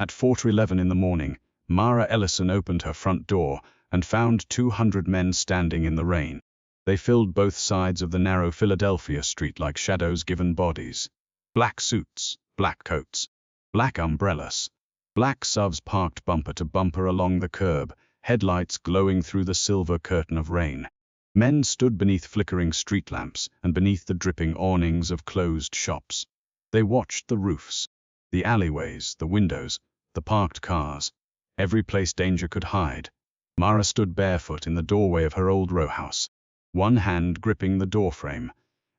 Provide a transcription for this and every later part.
At 4:11 in the morning, Mara Ellison opened her front door and found 200 men standing in the rain. They filled both sides of the narrow Philadelphia street like shadows given bodies. Black suits, black coats, black umbrellas, black SUVs parked bumper to bumper along the curb, headlights glowing through the silver curtain of rain. Men stood beneath flickering street lamps and beneath the dripping awnings of closed shops. They watched the roofs, the alleyways, the windows, the parked cars, every place danger could hide. Mara stood barefoot in the doorway of her old rowhouse, one hand gripping the doorframe,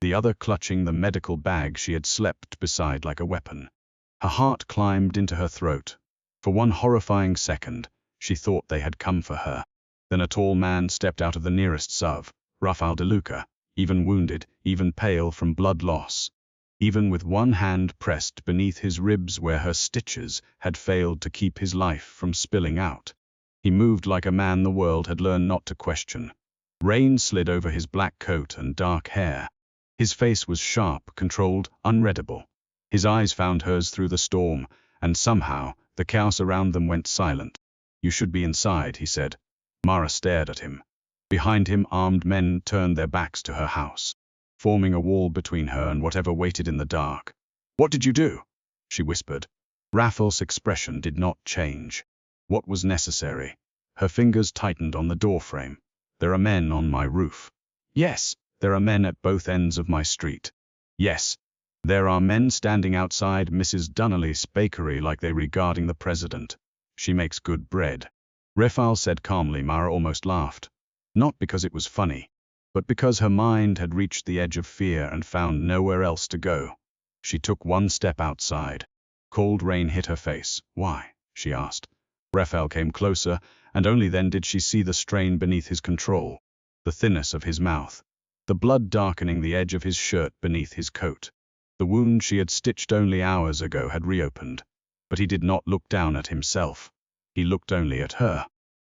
the other clutching the medical bag she had slept beside like a weapon. Her heart climbed into her throat. For one horrifying second, she thought they had come for her. Then a tall man stepped out of the nearest SUV, Rafael De Luca, even wounded, even pale from blood loss, even with one hand pressed beneath his ribs where her stitches had failed to keep his life from spilling out. He moved like a man the world had learned not to question. Rain slid over his black coat and dark hair. His face was sharp, controlled, unreadable. His eyes found hers through the storm, and somehow the chaos around them went silent. "You should be inside," he said. Mara stared at him. Behind him, armed men turned their backs to her house, forming a wall between her and whatever waited in the dark. "What did you do?" she whispered. Rafael's expression did not change. "What was necessary?" Her fingers tightened on the doorframe. "There are men on my roof." "Yes, there are men at both ends of my street." "Yes, there are men standing outside Mrs. Dunnerly's bakery like they regarding the president. She makes good bread." Rafael said calmly. Mara almost laughed. Not because it was funny, but because her mind had reached the edge of fear and found nowhere else to go. She took one step outside. Cold rain hit her face. "Why?" she asked. Rafael came closer, and only then did she see the strain beneath his control, the thinness of his mouth, the blood darkening the edge of his shirt beneath his coat. The wound she had stitched only hours ago had reopened, but he did not look down at himself. He looked only at her.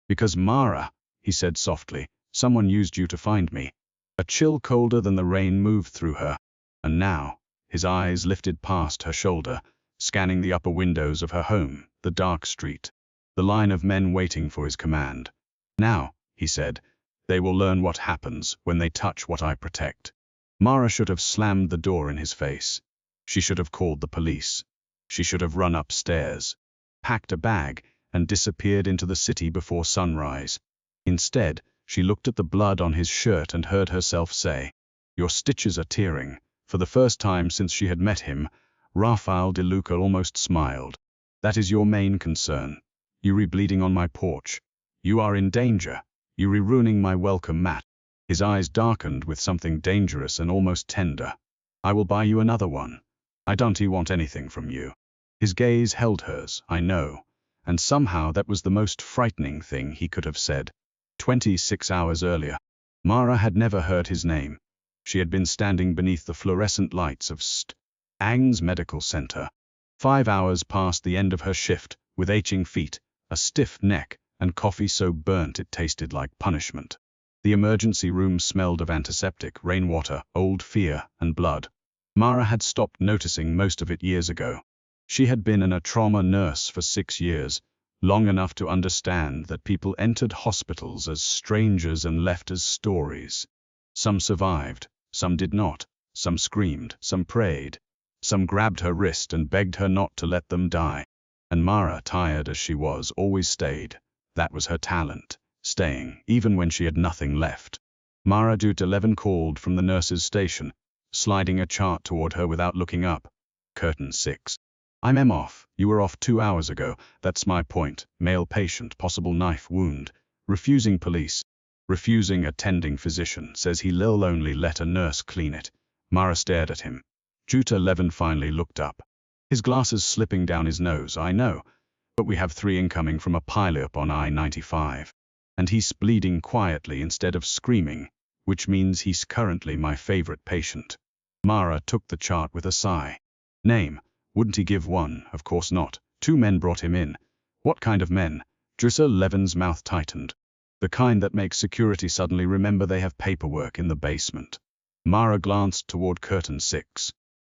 "Because Mara," he said softly, "someone used you to find me." A chill colder than the rain moved through her, and now, his eyes lifted past her shoulder, scanning the upper windows of her home, the dark street, the line of men waiting for his command. "Now," he said, "they will learn what happens when they touch what I protect." Mara should have slammed the door in his face. She should have called the police. She should have run upstairs, packed a bag, and disappeared into the city before sunrise. Instead, she looked at the blood on his shirt and heard herself say, "Your stitches are tearing." For the first time since she had met him, Rafael De Luca almost smiled. "That is your main concern. You re-bleeding on my porch. You are in danger. You re-ruining my welcome mat." His eyes darkened with something dangerous and almost tender. "I will buy you another one. I don't want anything from you." His gaze held hers, I know, and somehow that was the most frightening thing he could have said. 26 hours earlier, Mara had never heard his name. She had been standing beneath the fluorescent lights of St. Agnes Medical Center. 5 hours past the end of her shift, with aching feet, a stiff neck, and coffee so burnt it tasted like punishment. The emergency room smelled of antiseptic, rainwater, old fear, and blood. Mara had stopped noticing most of it years ago. She had been a trauma nurse for 6 years, long enough to understand that people entered hospitals as strangers and left as stories. Some survived, some did not, some screamed, some prayed, some grabbed her wrist and begged her not to let them die. And Mara, tired as she was, always stayed. That was her talent, staying, even when she had nothing left. Mara Dute 11 called from the nurse's station, sliding a chart toward her without looking up. Curtain 6. "I'm off. You were off 2 hours ago. That's my point. Male patient, possible knife wound. Refusing police. Refusing attending physician. Says he'll only let a nurse clean it." Mara stared at him. Dute 11 finally looked up. His glasses slipping down his nose. "I know, but we have 3 incoming from a pileup on I-95. And he's bleeding quietly instead of screaming, which means he's currently my favorite patient." Mara took the chart with a sigh. "Name? Wouldn't he give one?" "Of course not. 2 men brought him in." "What kind of men?" Dute 11's mouth tightened. "The kind that makes security suddenly remember they have paperwork in the basement." Mara glanced toward curtain 6.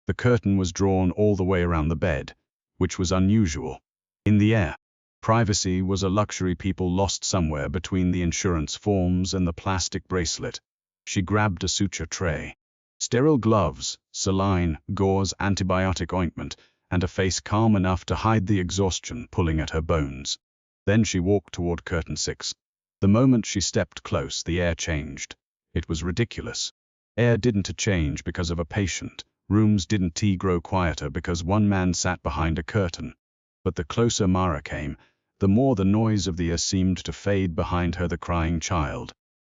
The curtain was drawn all the way around the bed, which was unusual. In the air. Privacy was a luxury people lost somewhere between the insurance forms and the plastic bracelet. She grabbed a suture tray. Sterile gloves, saline, gauze, antibiotic ointment, and a face calm enough to hide the exhaustion pulling at her bones. Then she walked toward curtain 6. The moment she stepped close, the air changed. It was ridiculous. Air didn't change because of a patient. Rooms didn't grow quieter because one man sat behind a curtain. But the closer Mara came, the more the noise of the air seemed to fade behind her, the crying child,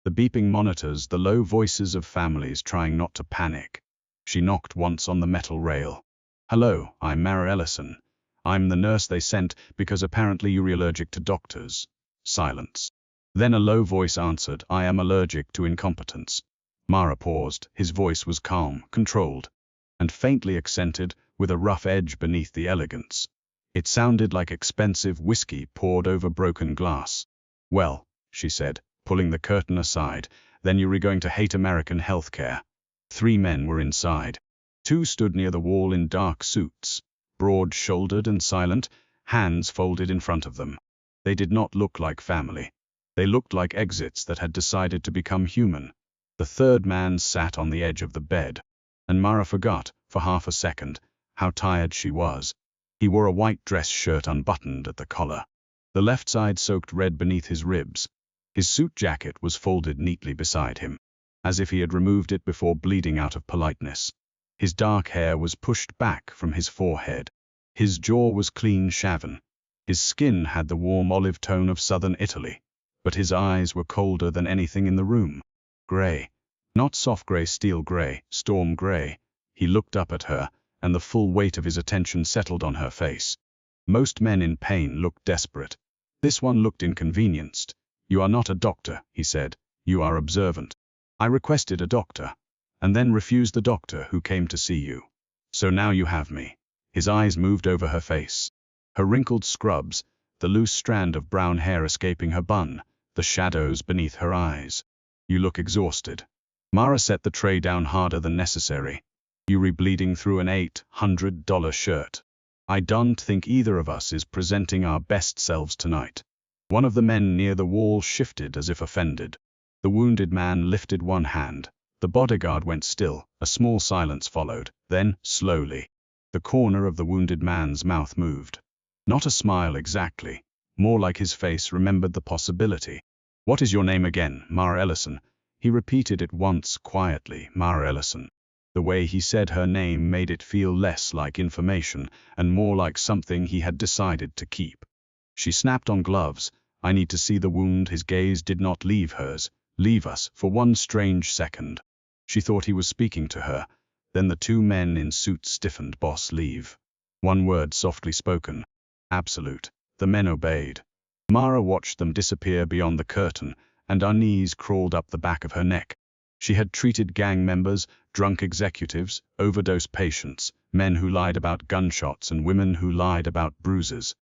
the beeping monitors, the low voices of families trying not to panic. She knocked once on the metal rail. "Hello, I'm Mara Ellison. I'm the nurse they sent because apparently you're allergic to doctors." Silence. Then a low voice answered, "I am allergic to incompetence." Mara paused. His voice was calm, controlled, and faintly accented with a rough edge beneath the elegance. It sounded like expensive whiskey poured over broken glass. "Well," she said, pulling the curtain aside, "then you're going to hate American healthcare." 3 men were inside. 2 stood near the wall in dark suits, broad-shouldered and silent, hands folded in front of them. They did not look like family. They looked like exits that had decided to become human. The 3rd man sat on the edge of the bed, and Mara forgot, for half a second, how tired she was. He wore a white dress shirt unbuttoned at the collar. The left side soaked red beneath his ribs. His suit jacket was folded neatly beside him, as if he had removed it before bleeding out of politeness. His dark hair was pushed back from his forehead. His jaw was clean shaven. His skin had the warm olive tone of southern Italy, but his eyes were colder than anything in the room. Gray. Not soft gray, steel gray, storm gray. He looked up at her, and the full weight of his attention settled on her face. Most men in pain looked desperate. This one looked inconvenienced. "You are not a doctor," he said. "You are observant. I requested a doctor, and then refused the doctor who came to see you. So now you have me." His eyes moved over her face. Her wrinkled scrubs, the loose strand of brown hair escaping her bun, the shadows beneath her eyes. "You look exhausted." Mara set the tray down harder than necessary. "You're bleeding through an $800 shirt. I don't think either of us is presenting our best selves tonight." One of the men near the wall shifted as if offended. The wounded man lifted one hand. The bodyguard went still. A small silence followed. Then, slowly, the corner of the wounded man's mouth moved. Not a smile exactly, more like his face remembered the possibility. "What is your name again?" "Mara Ellison." He repeated it once quietly, "Mara Ellison." The way he said her name made it feel less like information and more like something he had decided to keep. She snapped on gloves. "I need to see the wound." His gaze did not leave hers, leave us, for one strange second. She thought he was speaking to her. Then the 2 men in suits stiffened. "Boss, leave." One word softly spoken. "Absolute." The men obeyed. Mara watched them disappear beyond the curtain, and unease crawled up the back of her neck. She had treated gang members, drunk executives, overdose patients, men who lied about gunshots and women who lied about bruises.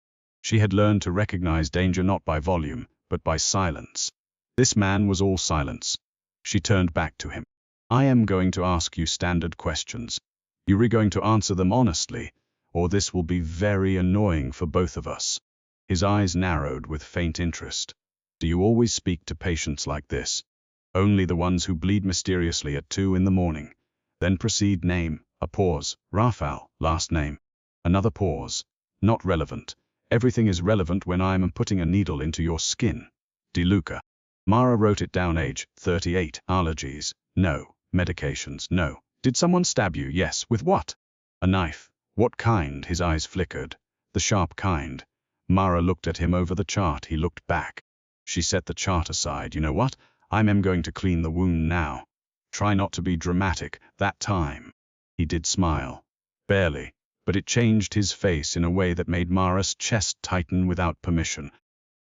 She had learned to recognize danger not by volume, but by silence. This man was all silence. She turned back to him. "I am going to ask you standard questions. You're going to answer them honestly, or this will be very annoying for both of us." His eyes narrowed with faint interest. "Do you always speak to patients like this?" "Only the ones who bleed mysteriously at 2 in the morning. Then proceed. Name." A pause. "Rafael, last name." Another pause. "Not relevant. Everything is relevant when I am putting a needle into your skin." De Luca. Mara wrote it down. Age, 38. Allergies? No. Medications? No. Did someone stab you? Yes. With what? A knife. What kind? His eyes flickered. The sharp kind. Mara looked at him over the chart. He looked back. She set the chart aside. "You know what? I'm going to clean the wound now. Try not to be dramatic that time." He did smile. Barely, but it changed his face in a way that made Mara's chest tighten without permission.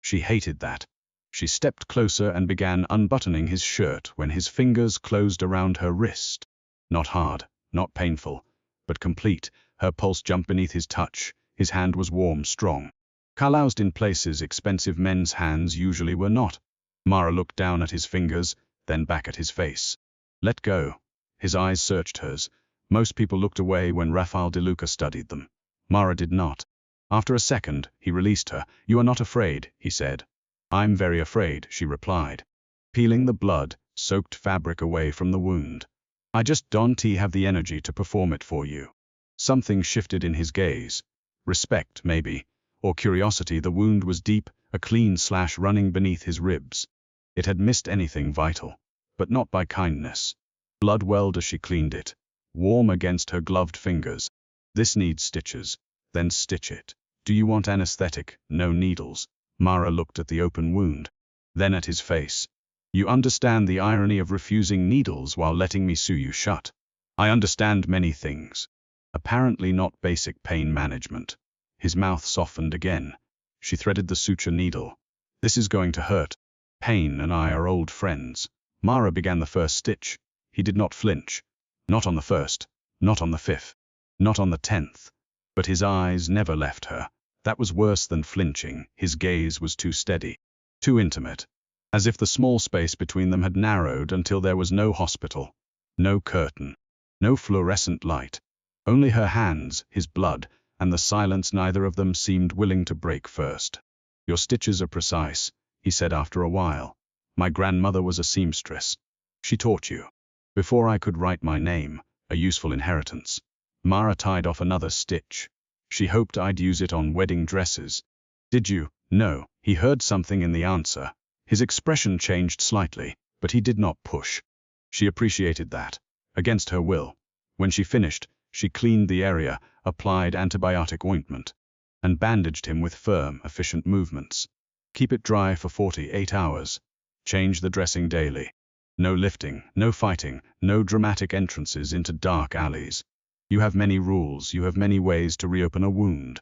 She hated that. She stepped closer and began unbuttoning his shirt when his fingers closed around her wrist. Not hard, not painful, but complete. Her pulse jumped beneath his touch. His hand was warm, strong. Calloused in places expensive men's hands usually were not. Mara looked down at his fingers, then back at his face. "Let go." His eyes searched hers. Most people looked away when Rafael De Luca studied them. Mara did not. After a second, he released her. "You are not afraid," he said. "I'm very afraid," she replied, peeling the blood-soaked fabric away from the wound. "I just don't have the energy to perform it for you." Something shifted in his gaze. Respect, maybe, or curiosity. The wound was deep, a clean slash running beneath his ribs. It had missed anything vital, but not by kindness. Blood welled as she cleaned it, warm against her gloved fingers. "This needs stitches." "Then stitch it." "Do you want anesthetic?" "No needles." Mara looked at the open wound, then at his face. "You understand the irony of refusing needles while letting me sew you shut?" "I understand many things. Apparently not basic pain management." His mouth softened again. She threaded the suture needle. "This is going to hurt. Pain and I are old friends." Mara began the first stitch. He did not flinch. Not on the first, not on the fifth, not on the 10th. But his eyes never left her. That was worse than flinching. His gaze was too steady, too intimate, as if the small space between them had narrowed until there was no hospital, no curtain, no fluorescent light. Only her hands, his blood, and the silence neither of them seemed willing to break first. "Your stitches are precise," he said after a while. "My grandmother was a seamstress. She taught you. Before I could write my name, a useful inheritance." Mara tied off another stitch. "She hoped I'd use it on wedding dresses." "Did you?" "No." He heard something in the answer. His expression changed slightly, but he did not push. She appreciated that, against her will. When she finished, she cleaned the area, applied antibiotic ointment, and bandaged him with firm, efficient movements. "Keep it dry for 48 hours. Change the dressing daily. No lifting, no fighting, no dramatic entrances into dark alleys. You have many rules, you have many ways to reopen a wound."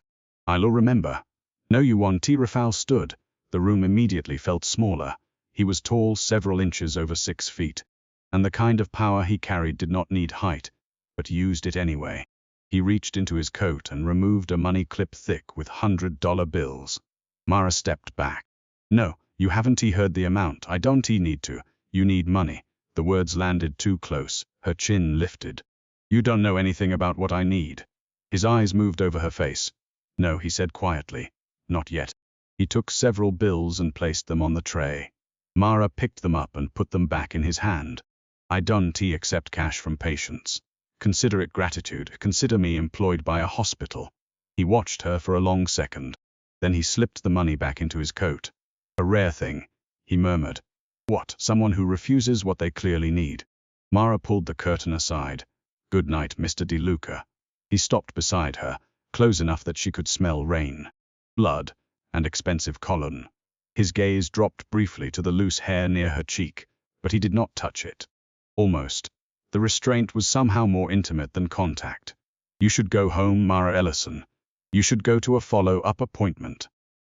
"I'll remember." "No, you won't." Rafael stood. The room immediately felt smaller. He was tall, several inches over 6 feet, and the kind of power he carried did not need height, but used it anyway. He reached into his coat and removed a money clip thick with $100 bills. Mara stepped back. "No, you haven't heard the amount. I don't need to. You need money." The words landed too close. Her chin lifted. "You don't know anything about what I need." His eyes moved over her face. "No," he said quietly. "Not yet." He took several bills and placed them on the tray. Mara picked them up and put them back in his hand. "I don't accept cash from patients. Consider it gratitude. Consider me employed by a hospital." He watched her for a long second. Then he slipped the money back into his coat. "A rare thing," he murmured. "What?" "Someone who refuses what they clearly need." Mara pulled the curtain aside. "Good night, Mr. De Luca." He stopped beside her, close enough that she could smell rain, blood, and expensive cologne. His gaze dropped briefly to the loose hair near her cheek, but he did not touch it. Almost. The restraint was somehow more intimate than contact. "You should go home, Mara Ellison. You should go to a follow-up appointment."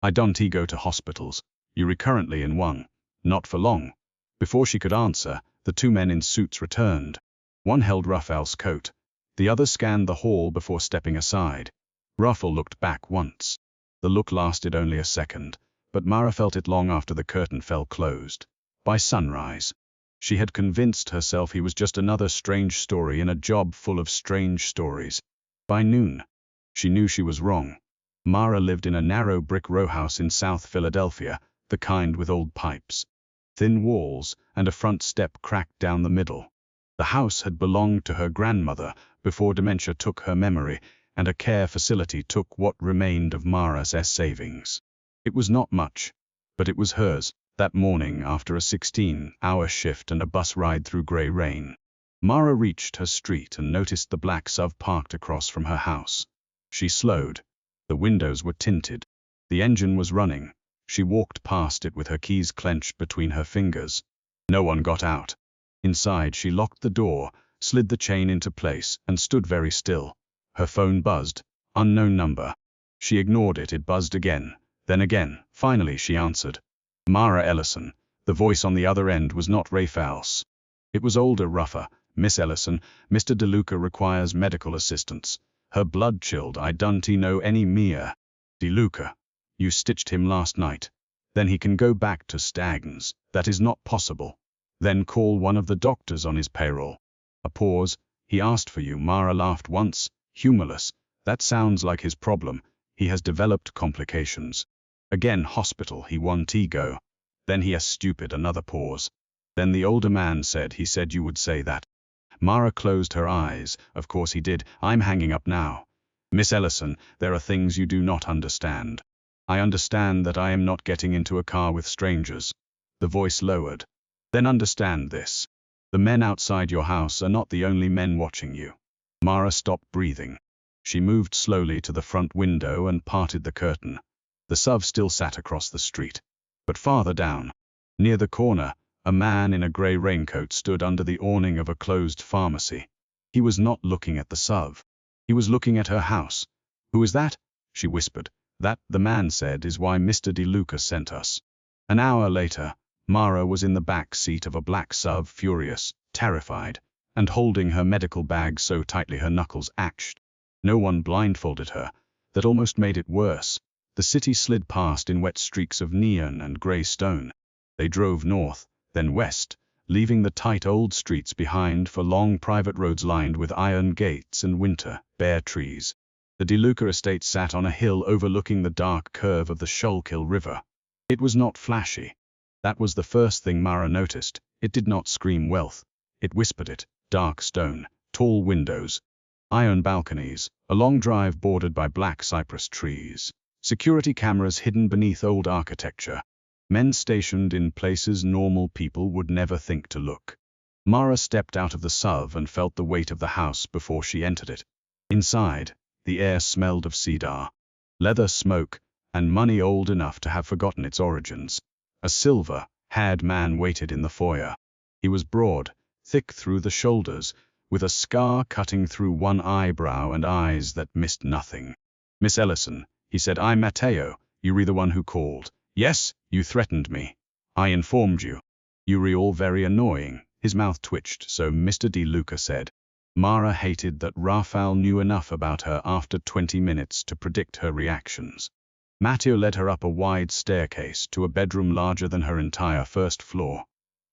"I don't go to hospitals." "You're currently in one." "Not for long." Before she could answer, the 2 men in suits returned. One held Rafael's coat. The other scanned the hall before stepping aside. Rafael looked back once. The look lasted only a second, but Mara felt it long after the curtain fell closed. By sunrise, she had convinced herself he was just another strange story in a job full of strange stories. By noon, she knew she was wrong. Mara lived in a narrow brick rowhouse in South Philadelphia, the kind with old pipes, thin walls, and a front step cracked down the middle. The house had belonged to her grandmother before dementia took her memory, and a care facility took what remained of Mara's savings. It was not much, but it was hers. That morning, after a 16-hour shift and a bus ride through gray rain, Mara reached her street and noticed the black SUV parked across from her house. She slowed. The windows were tinted. The engine was running. She walked past it with her keys clenched between her fingers. No one got out. Inside, she locked the door, slid the chain into place, and stood very still. Her phone buzzed. Unknown number. She ignored it. It buzzed again, then again. Finally, she answered. Mara Ellison. The voice on the other end was not Rafael's. It was older, rougher. "Miss Ellison, Mr. De Luca requires medical assistance." Her blood chilled. "I don't know any Mia. De Luca. You stitched him last night. Then he can go back to Stagn's." "That is not possible." "Then call one of the doctors on his payroll." A pause. "He asked for you." Mara laughed once, humorless. "That sounds like his problem. He has developed complications. Again hospital, he want to go. Then he is stupid, another pause. Then the older man said, he said you would say that. Mara closed her eyes. Of course he did. I'm hanging up now. Miss Ellison, there are things you do not understand. I understand that I am not getting into a car with strangers. The voice lowered. Then understand this. The men outside your house are not the only men watching you. Mara stopped breathing. She moved slowly to the front window and parted the curtain. The SUV still sat across the street. But farther down, near the corner, a man in a grey raincoat stood under the awning of a closed pharmacy. He was not looking at the SUV. He was looking at her house. Who is that? She whispered. That, the man said, is why Mr. De Luca sent us. An hour later, Mara was in the back seat of a black SUV, furious, terrified, and holding her medical bag so tightly her knuckles ached. No one blindfolded her. That almost made it worse. The city slid past in wet streaks of neon and grey stone. They drove north, then west, leaving the tight old streets behind for long private roads lined with iron gates and winter, bare trees. The De Luca estate sat on a hill overlooking the dark curve of the Schuylkill River. It was not flashy. That was the first thing Mara noticed. It did not scream wealth. It whispered it. Dark stone, tall windows, iron balconies, a long drive bordered by black cypress trees, security cameras hidden beneath old architecture, men stationed in places normal people would never think to look. Mara stepped out of the SUV and felt the weight of the house before she entered it. Inside, the air smelled of cedar, leather, smoke, and money old enough to have forgotten its origins. A silver-haired man waited in the foyer. He was broad, thick through the shoulders, with a scar cutting through one eyebrow and eyes that missed nothing. Miss Ellison, he said, I'm Matteo. You were the one who called. Yes, you threatened me. I informed you. You were all very annoying. His mouth twitched, so Mr. De Luca said. Mara hated that Rafael knew enough about her after 20 minutes to predict her reactions. Matteo led her up a wide staircase to a bedroom larger than her entire first floor.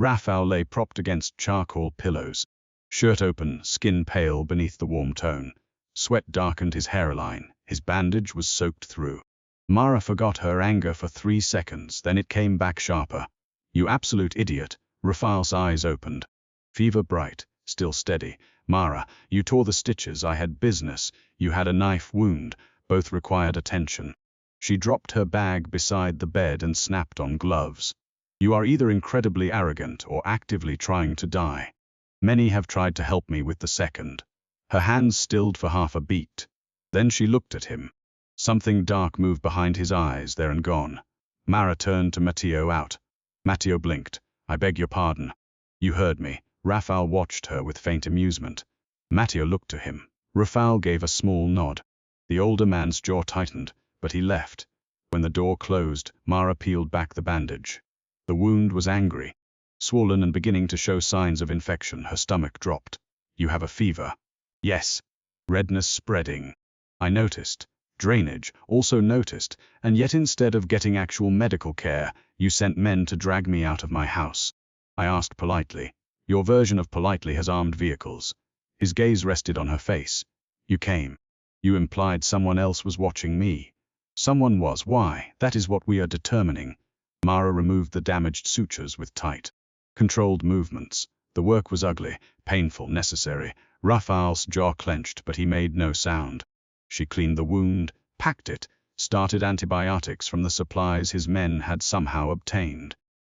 Rafael lay propped against charcoal pillows, shirt open, skin pale beneath the warm tone. Sweat darkened his hairline. His bandage was soaked through. Mara forgot her anger for 3 seconds, then it came back sharper. You absolute idiot. Rafael's eyes opened. Fever bright, still steady. Mara, you tore the stitches. I had business. You had a knife wound. Both required attention. She dropped her bag beside the bed and snapped on gloves. You are either incredibly arrogant or actively trying to die. Many have tried to help me with the second. Her hands stilled for half a beat. Then she looked at him. Something dark moved behind his eyes, there and gone. Mara turned to Matteo out. Matteo blinked. I beg your pardon. You heard me. Rafael watched her with faint amusement. Matteo looked to him. Rafael gave a small nod. The older man's jaw tightened, but he left. When the door closed, Mara peeled back the bandage. The wound was angry, swollen and beginning to show signs of infection. Her stomach dropped. You have a fever. Yes. Redness spreading. I noticed. Drainage, also noticed, and yet instead of getting actual medical care, you sent men to drag me out of my house. I asked politely. Your version of politely has armed vehicles. His gaze rested on her face. You came. You implied someone else was watching me. Someone was. Why? That is what we are determining. Mara removed the damaged sutures with tight, controlled movements. The work was ugly, painful, necessary. Rafael's jaw clenched, but he made no sound. She cleaned the wound, packed it, started antibiotics from the supplies his men had somehow obtained,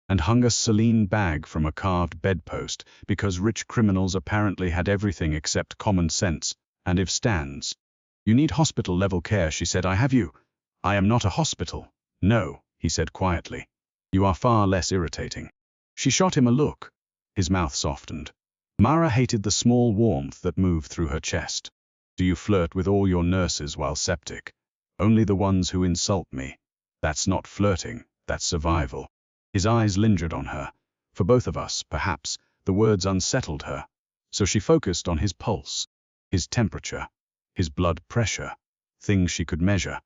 and hung a saline bag from a carved bedpost, because rich criminals apparently had everything except common sense, and if stands. You need hospital-level care, she said. I have you. I am not a hospital. No, he said quietly. You are far less irritating. She shot him a look. His mouth softened. Mara hated the small warmth that moved through her chest. Do you flirt with all your nurses while septic? Only the ones who insult me. That's not flirting, that's survival. His eyes lingered on her. For both of us, perhaps, the words unsettled her. So she focused on his pulse, his temperature, his blood pressure, things she could measure,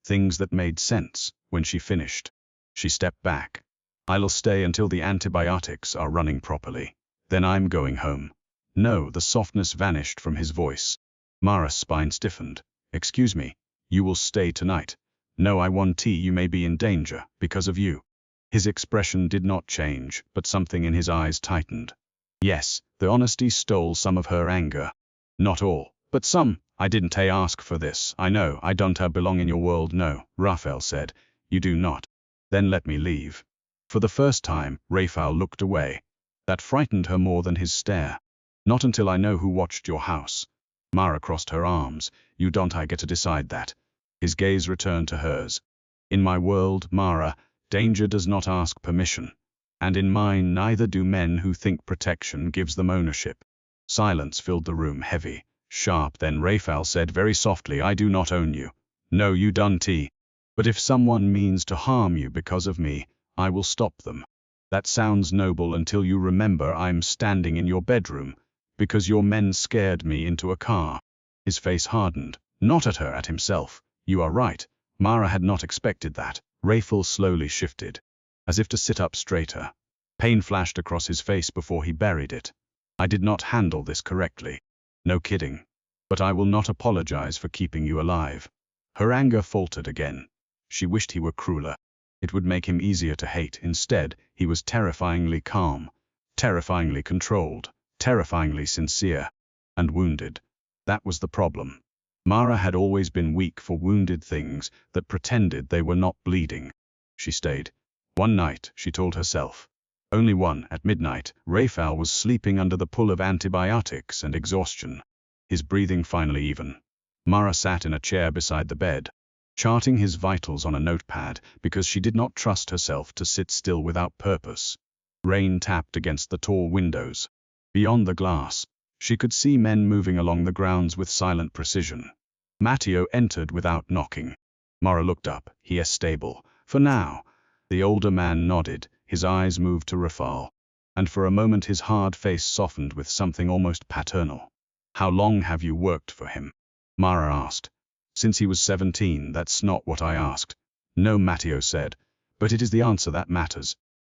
things that made sense. When she finished, she stepped back. I'll stay until the antibiotics are running properly. Then I'm going home. No, the softness vanished from his voice. Mara's spine stiffened. Excuse me, You will stay tonight. No, I want tea. You may be in danger because of you. His expression did not change, but something in his eyes tightened. Yes, the honesty stole some of her anger. Not all, but some. I didn't ask for this. I know, I don't belong in your world. No, Rafael said. You do not. Then let me leave. For the first time, Rafael looked away. That frightened her more than his stare. Not until I know who watched your house. Mara crossed her arms. You don't get to decide that. His gaze returned to hers. In my world, Mara, danger does not ask permission. And in mine, neither do men who think protection gives them ownership. Silence filled the room, heavy, sharp. Then Rafael said very softly, I do not own you. No, you don't. But if someone means to harm you because of me, I will stop them. That sounds noble until you remember I'm standing in your bedroom, because your men scared me into a car. His face hardened, not at her, at himself. You are right. Mara had not expected that. Rafael slowly shifted, as if to sit up straighter. Pain flashed across his face before he buried it. I did not handle this correctly. No kidding. But I will not apologize for keeping you alive. Her anger faltered again. She wished he were crueler. It would make him easier to hate. Instead, he was terrifyingly calm, terrifyingly controlled, terrifyingly sincere, and wounded. That was the problem. Mara had always been weak for wounded things that pretended they were not bleeding. She stayed. One night, she told herself. Only one, at midnight, Rafael was sleeping under the pull of antibiotics and exhaustion. His breathing finally even. Mara sat in a chair beside the bed, charting his vitals on a notepad because she did not trust herself to sit still without purpose. Rain tapped against the tall windows. Beyond the glass, she could see men moving along the grounds with silent precision. Matteo entered without knocking. Mara looked up. He is stable. For now. The older man nodded. His eyes moved to Rafael. And for a moment his hard face softened with something almost paternal. How long have you worked for him? Mara asked. Since he was 17. That's not what I asked. No, Matteo said. But it is the answer that matters.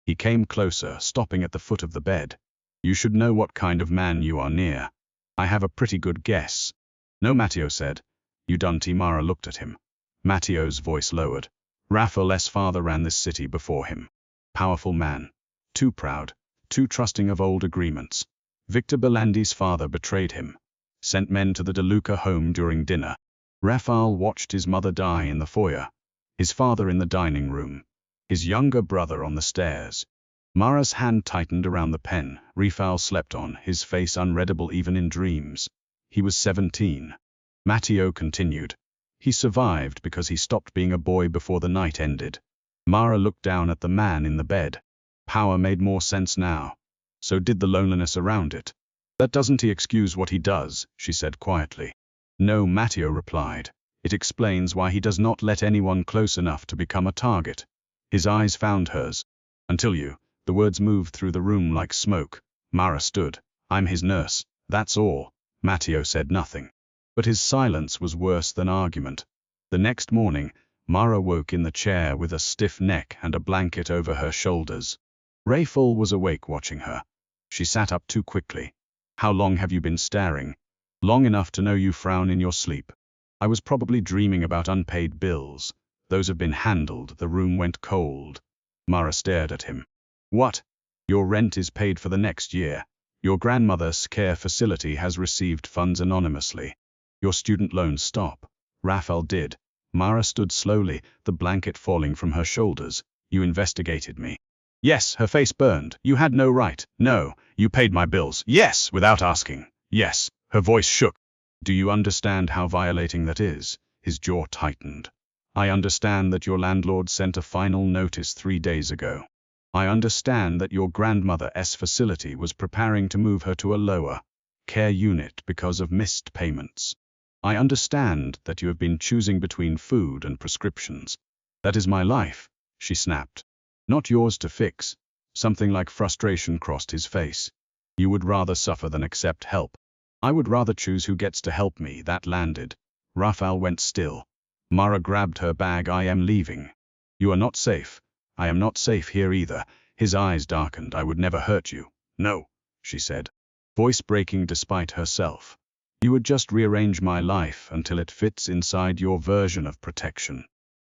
He came closer, stopping at the foot of the bed. You should know what kind of man you are near. I have a pretty good guess. No, Matteo said. You don't. Mara looked at him. Matteo's voice lowered. Rafael's father ran this city before him. Powerful man. Too proud. Too trusting of old agreements. Victor Belandi's father betrayed him. Sent men to the De Luca home during dinner. Rafael watched his mother die in the foyer. His father in the dining room. His younger brother on the stairs. Mara's hand tightened around the pen Rafael slept on, his face unreadable even in dreams. He was 17. Matteo continued. He survived because he stopped being a boy before the night ended. Mara looked down at the man in the bed. Power made more sense now. So did the loneliness around it. That doesn't excuse what he does, she said quietly. No, Matteo replied. It explains why he does not let anyone close enough to become a target. His eyes found hers. Until you. The words moved through the room like smoke. Mara stood. I'm his nurse. That's all. Matteo said nothing. But his silence was worse than argument. The next morning, Mara woke in the chair with a stiff neck and a blanket over her shoulders. Rafael was awake watching her. She sat up too quickly. How long have you been staring? Long enough to know you frown in your sleep. I was probably dreaming about unpaid bills. Those have been handled. The room went cold. Mara stared at him. What? Your rent is paid for the next year. Your grandmother's care facility has received funds anonymously. Your student loans stop. Rafael did. Mara stood slowly, the blanket falling from her shoulders. You investigated me. Yes, her face burned. You had no right. No, you paid my bills. Yes, without asking. Yes, her voice shook. Do you understand how violating that is? His jaw tightened. I understand that your landlord sent a final notice 3 days ago. I understand that your grandmother's facility was preparing to move her to a lower care unit because of missed payments. I understand that you have been choosing between food and prescriptions. That is my life, she snapped. Not yours to fix. Something like frustration crossed his face. You would rather suffer than accept help. I would rather choose who gets to help me. That landed. Rafael went still. Mara grabbed her bag. I am leaving. You are not safe. I am not safe here either. His eyes darkened. I would never hurt you. No, she said, voice breaking despite herself. You would just rearrange my life until it fits inside your version of protection.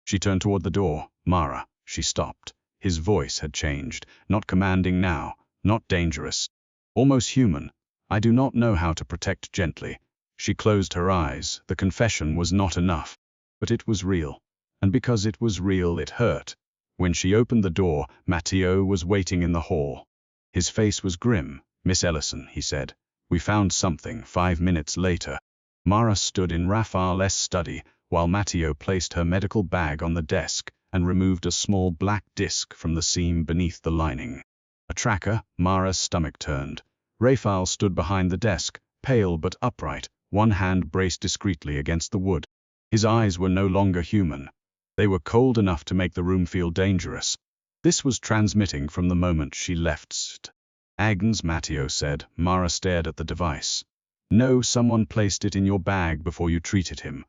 She turned toward the door. Mara, she stopped. His voice had changed, not commanding now, not dangerous. Almost human. I do not know how to protect gently. She closed her eyes. The confession was not enough. But it was real. And because it was real, it hurt. When she opened the door, Matteo was waiting in the hall. His face was grim. Miss Ellison, he said. We found something 5 minutes later. Mara stood in Rafael's study while Matteo placed her medical bag on the desk and removed a small black disc from the seam beneath the lining. A tracker. Mara's stomach turned. Rafael stood behind the desk, pale but upright, one hand braced discreetly against the wood. His eyes were no longer human. They were cold enough to make the room feel dangerous. This was transmitting from the moment she left. Agnes, Matteo said. Mara stared at the device. No, someone placed it in your bag before you treated him.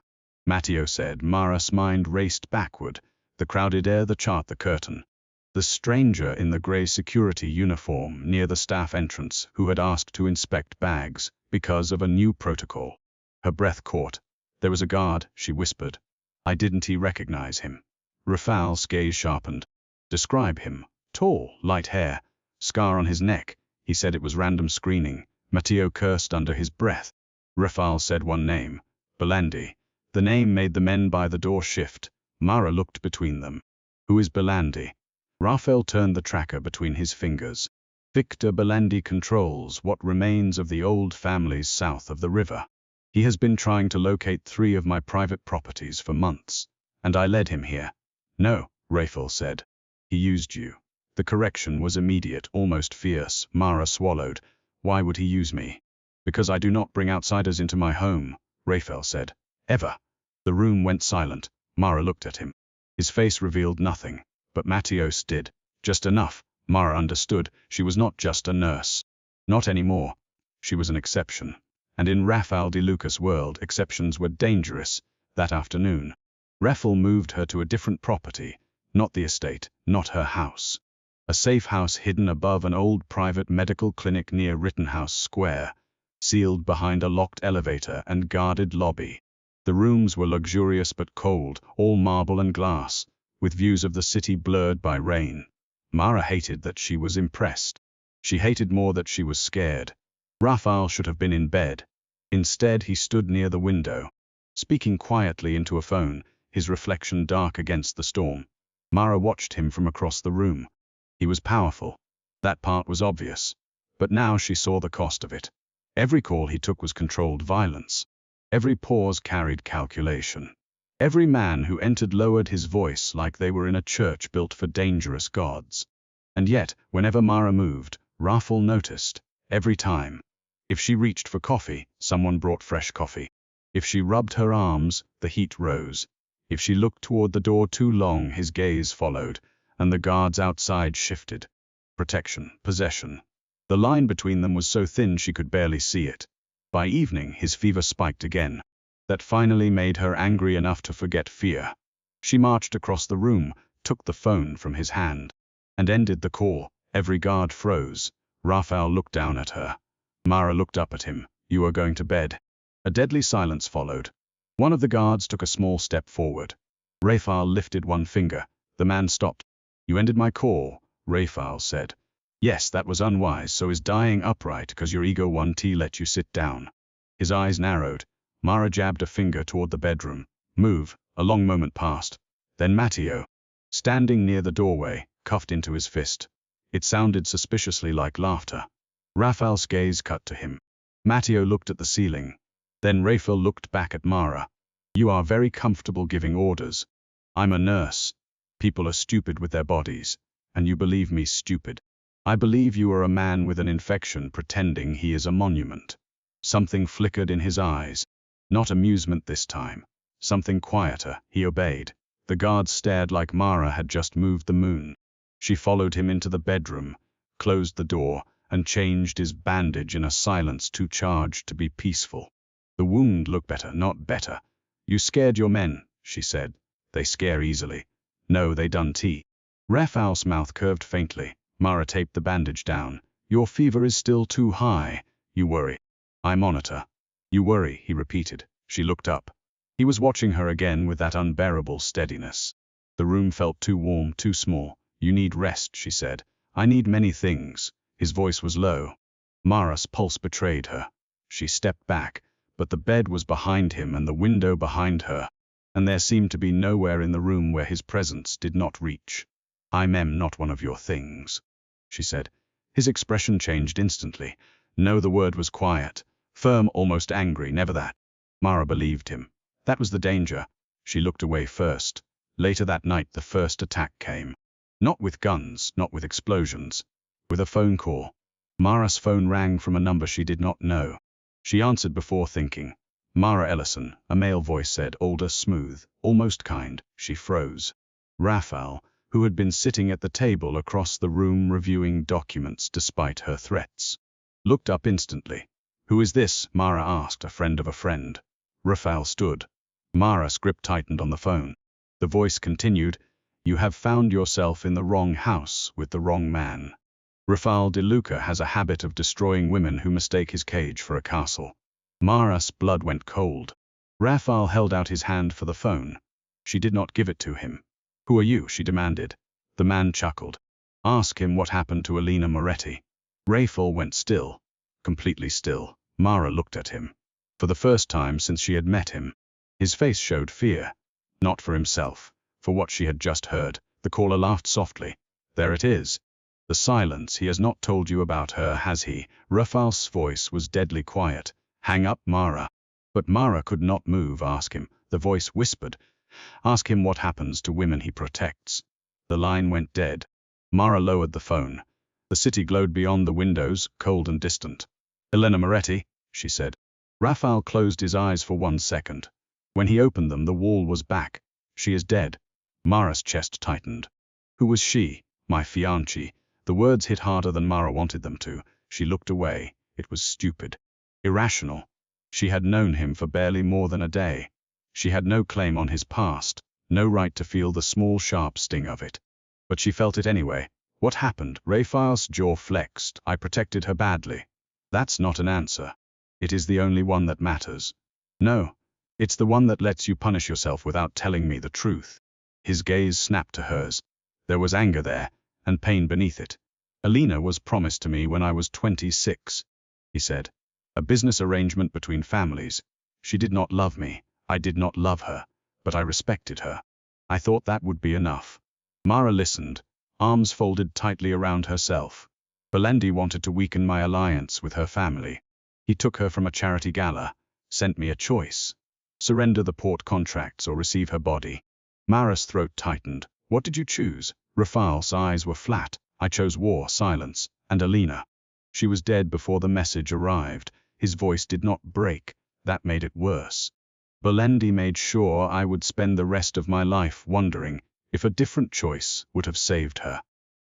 Matteo said. Mara's mind raced backward. The crowded air, the chart, the curtain. The stranger in the grey security uniform near the staff entrance who had asked to inspect bags because of a new protocol. Her breath caught. There was a guard, she whispered. Didn't he recognize him? Rafael's gaze sharpened. Describe him. Tall, light hair, scar on his neck. He said it was random screening. Matteo cursed under his breath. Rafael said one name. Belandi. The name made the men by the door shift. Mara looked between them. Who is Belandi? Rafael turned the tracker between his fingers. Victor Belandi controls what remains of the old families south of the river. He has been trying to locate 3 of my private properties for months, and I led him here. No, Rafael said. He used you. The correction was immediate, almost fierce. Mara swallowed. Why would he use me? Because I do not bring outsiders into my home, Rafael said. Ever. The room went silent. Mara looked at him. His face revealed nothing, but Matteo's did. Just enough. Mara understood. She was not just a nurse. Not anymore. She was an exception. And in Rafael De Luca's world, exceptions were dangerous. That afternoon, Rafael moved her to a different property. Not the estate, not her house. A safe house hidden above an old private medical clinic near Rittenhouse Square, sealed behind a locked elevator and guarded lobby. The rooms were luxurious but cold, all marble and glass, with views of the city blurred by rain. Mara hated that she was impressed. She hated more that she was scared. Rafael should have been in bed. Instead, he stood near the window, speaking quietly into a phone, his reflection dark against the storm. Mara watched him from across the room. He was powerful. That part was obvious. But now she saw the cost of it. Every call he took was controlled violence. Every pause carried calculation. Every man who entered lowered his voice like they were in a church built for dangerous gods. And yet, whenever Mara moved, Rafael noticed. Every time. If she reached for coffee, someone brought fresh coffee. If she rubbed her arms, the heat rose. If she looked toward the door too long, his gaze followed, and the guards outside shifted. Protection, possession. The line between them was so thin she could barely see it. By evening, his fever spiked again. That finally made her angry enough to forget fear. She marched across the room, took the phone from his hand, and ended the call. Every guard froze. Rafael looked down at her. Mara looked up at him. You are going to bed. A deadly silence followed. One of the guards took a small step forward. Rafael lifted one finger. The man stopped. You ended my call, Rafael said. Yes, that was unwise, so is dying upright because your ego won't let you sit down. His eyes narrowed. Mara jabbed a finger toward the bedroom. Move. A long moment passed. Then Matteo, standing near the doorway, cuffed into his fist. It sounded suspiciously like laughter. Rafael's gaze cut to him. Matteo looked at the ceiling. Then Rafael looked back at Mara. You are very comfortable giving orders. I'm a nurse. People are stupid with their bodies. And you believe me stupid. I believe you are a man with an infection pretending he is a monument. Something flickered in his eyes. Not amusement this time. Something quieter. He obeyed. The guards stared like Mara had just moved the moon. She followed him into the bedroom, closed the door, and changed his bandage in a silence too charged to be peaceful. The wound looked better, not better. You scared your men, she said. They scare easily. No, they done tea. Rafael's mouth curved faintly. Mara taped the bandage down. Your fever is still too high. You worry. I monitor. You worry, he repeated. She looked up. He was watching her again with that unbearable steadiness. The room felt too warm, too small. You need rest, she said. I need many things. His voice was low. Mara's pulse betrayed her. She stepped back, but the bed was behind him and the window behind her, and there seemed to be nowhere in the room where his presence did not reach. I'm not one of your things, she said. His expression changed instantly. No, the word was quiet, firm, almost angry, never that. Mara believed him. That was the danger. She looked away first. Later that night the first attack came. Not with guns, not with explosions. With a phone call. Mara's phone rang from a number she did not know. She answered before thinking. Mara Ellison, a male voice said, older, smooth, almost kind. She froze. Rafael, who had been sitting at the table across the room reviewing documents despite her threats, looked up instantly. Who is this? Mara asked, a friend of a friend. Rafael stood. Mara's grip tightened on the phone. The voice continued, you have found yourself in the wrong house with the wrong man. Rafael De Luca has a habit of destroying women who mistake his cage for a castle. Mara's blood went cold. Rafael held out his hand for the phone. She did not give it to him. Who are you? She demanded. The man chuckled. Ask him what happened to Elena Moretti. Rafael went still. Completely still. Mara looked at him. For the first time since she had met him. His face showed fear. Not for himself. For what she had just heard. The caller laughed softly. There it is. The silence. He has not told you about her, has he? Rafael's voice was deadly quiet. Hang up, Mara. But Mara could not move. Ask him. The voice whispered. Ask him what happens to women he protects. The line went dead. Mara lowered the phone. The city glowed beyond the windows, cold and distant. Elena Moretti, she said. Rafael closed his eyes for 1 second. When he opened them, the wall was back. She is dead. Mara's chest tightened. Who was she? My fiancé. The words hit harder than Mara wanted them to. She looked away. It was stupid. Irrational. She had known him for barely more than a day. She had no claim on his past, no right to feel the small sharp sting of it. But she felt it anyway. What happened? Rafael's jaw flexed. I protected her badly. That's not an answer. It is the only one that matters. No. It's the one that lets you punish yourself without telling me the truth. His gaze snapped to hers. There was anger there, and pain beneath it. Elena was promised to me when I was 26, he said. A business arrangement between families. She did not love me. I did not love her, but I respected her. I thought that would be enough. Mara listened, arms folded tightly around herself. Belandi wanted to weaken my alliance with her family. He took her from a charity gala, sent me a choice. Surrender the port contracts or receive her body. Mara's throat tightened. What did you choose? Rafael's eyes were flat. I chose war, silence, and Elena. She was dead before the message arrived. His voice did not break. That made it worse. Belandi made sure I would spend the rest of my life wondering if a different choice would have saved her.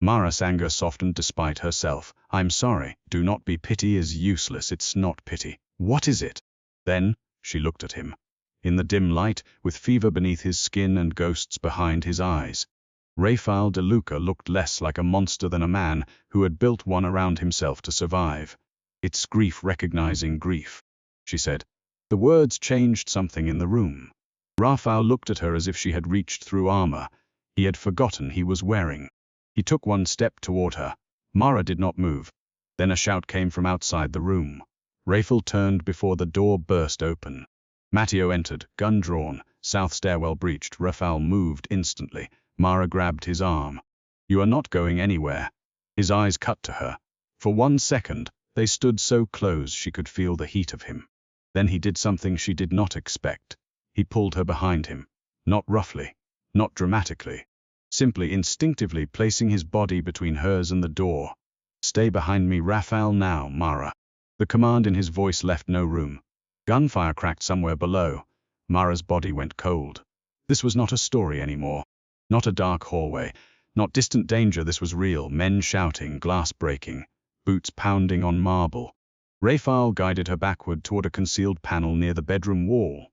Mara's anger softened despite herself. I'm sorry. Do not be. Pity is useless. It's not pity. What is it? Then, she looked at him. In the dim light, with fever beneath his skin and ghosts behind his eyes. Rafael De Luca looked less like a monster than a man who had built one around himself to survive. It's grief recognizing grief, she said. The words changed something in the room. Rafael looked at her as if she had reached through armor. He had forgotten he was wearing. He took 1 step toward her. Mara did not move. Then a shout came from outside the room. Rafael turned before the door burst open. Matteo entered, gun drawn, south stairwell breached. Rafael moved instantly. Mara grabbed his arm. You are not going anywhere. His eyes cut to her. For 1 second, they stood so close she could feel the heat of him. Then he did something she did not expect. He pulled her behind him. Not roughly. Not dramatically. Simply instinctively placing his body between hers and the door. Stay behind me, Rafael, now, Mara. The command in his voice left no room. Gunfire cracked somewhere below. Mara's body went cold. This was not a story anymore. Not a dark hallway. Not distant danger. This was real. Men shouting, glass breaking, boots pounding on marble. Rafael guided her backward toward a concealed panel near the bedroom wall.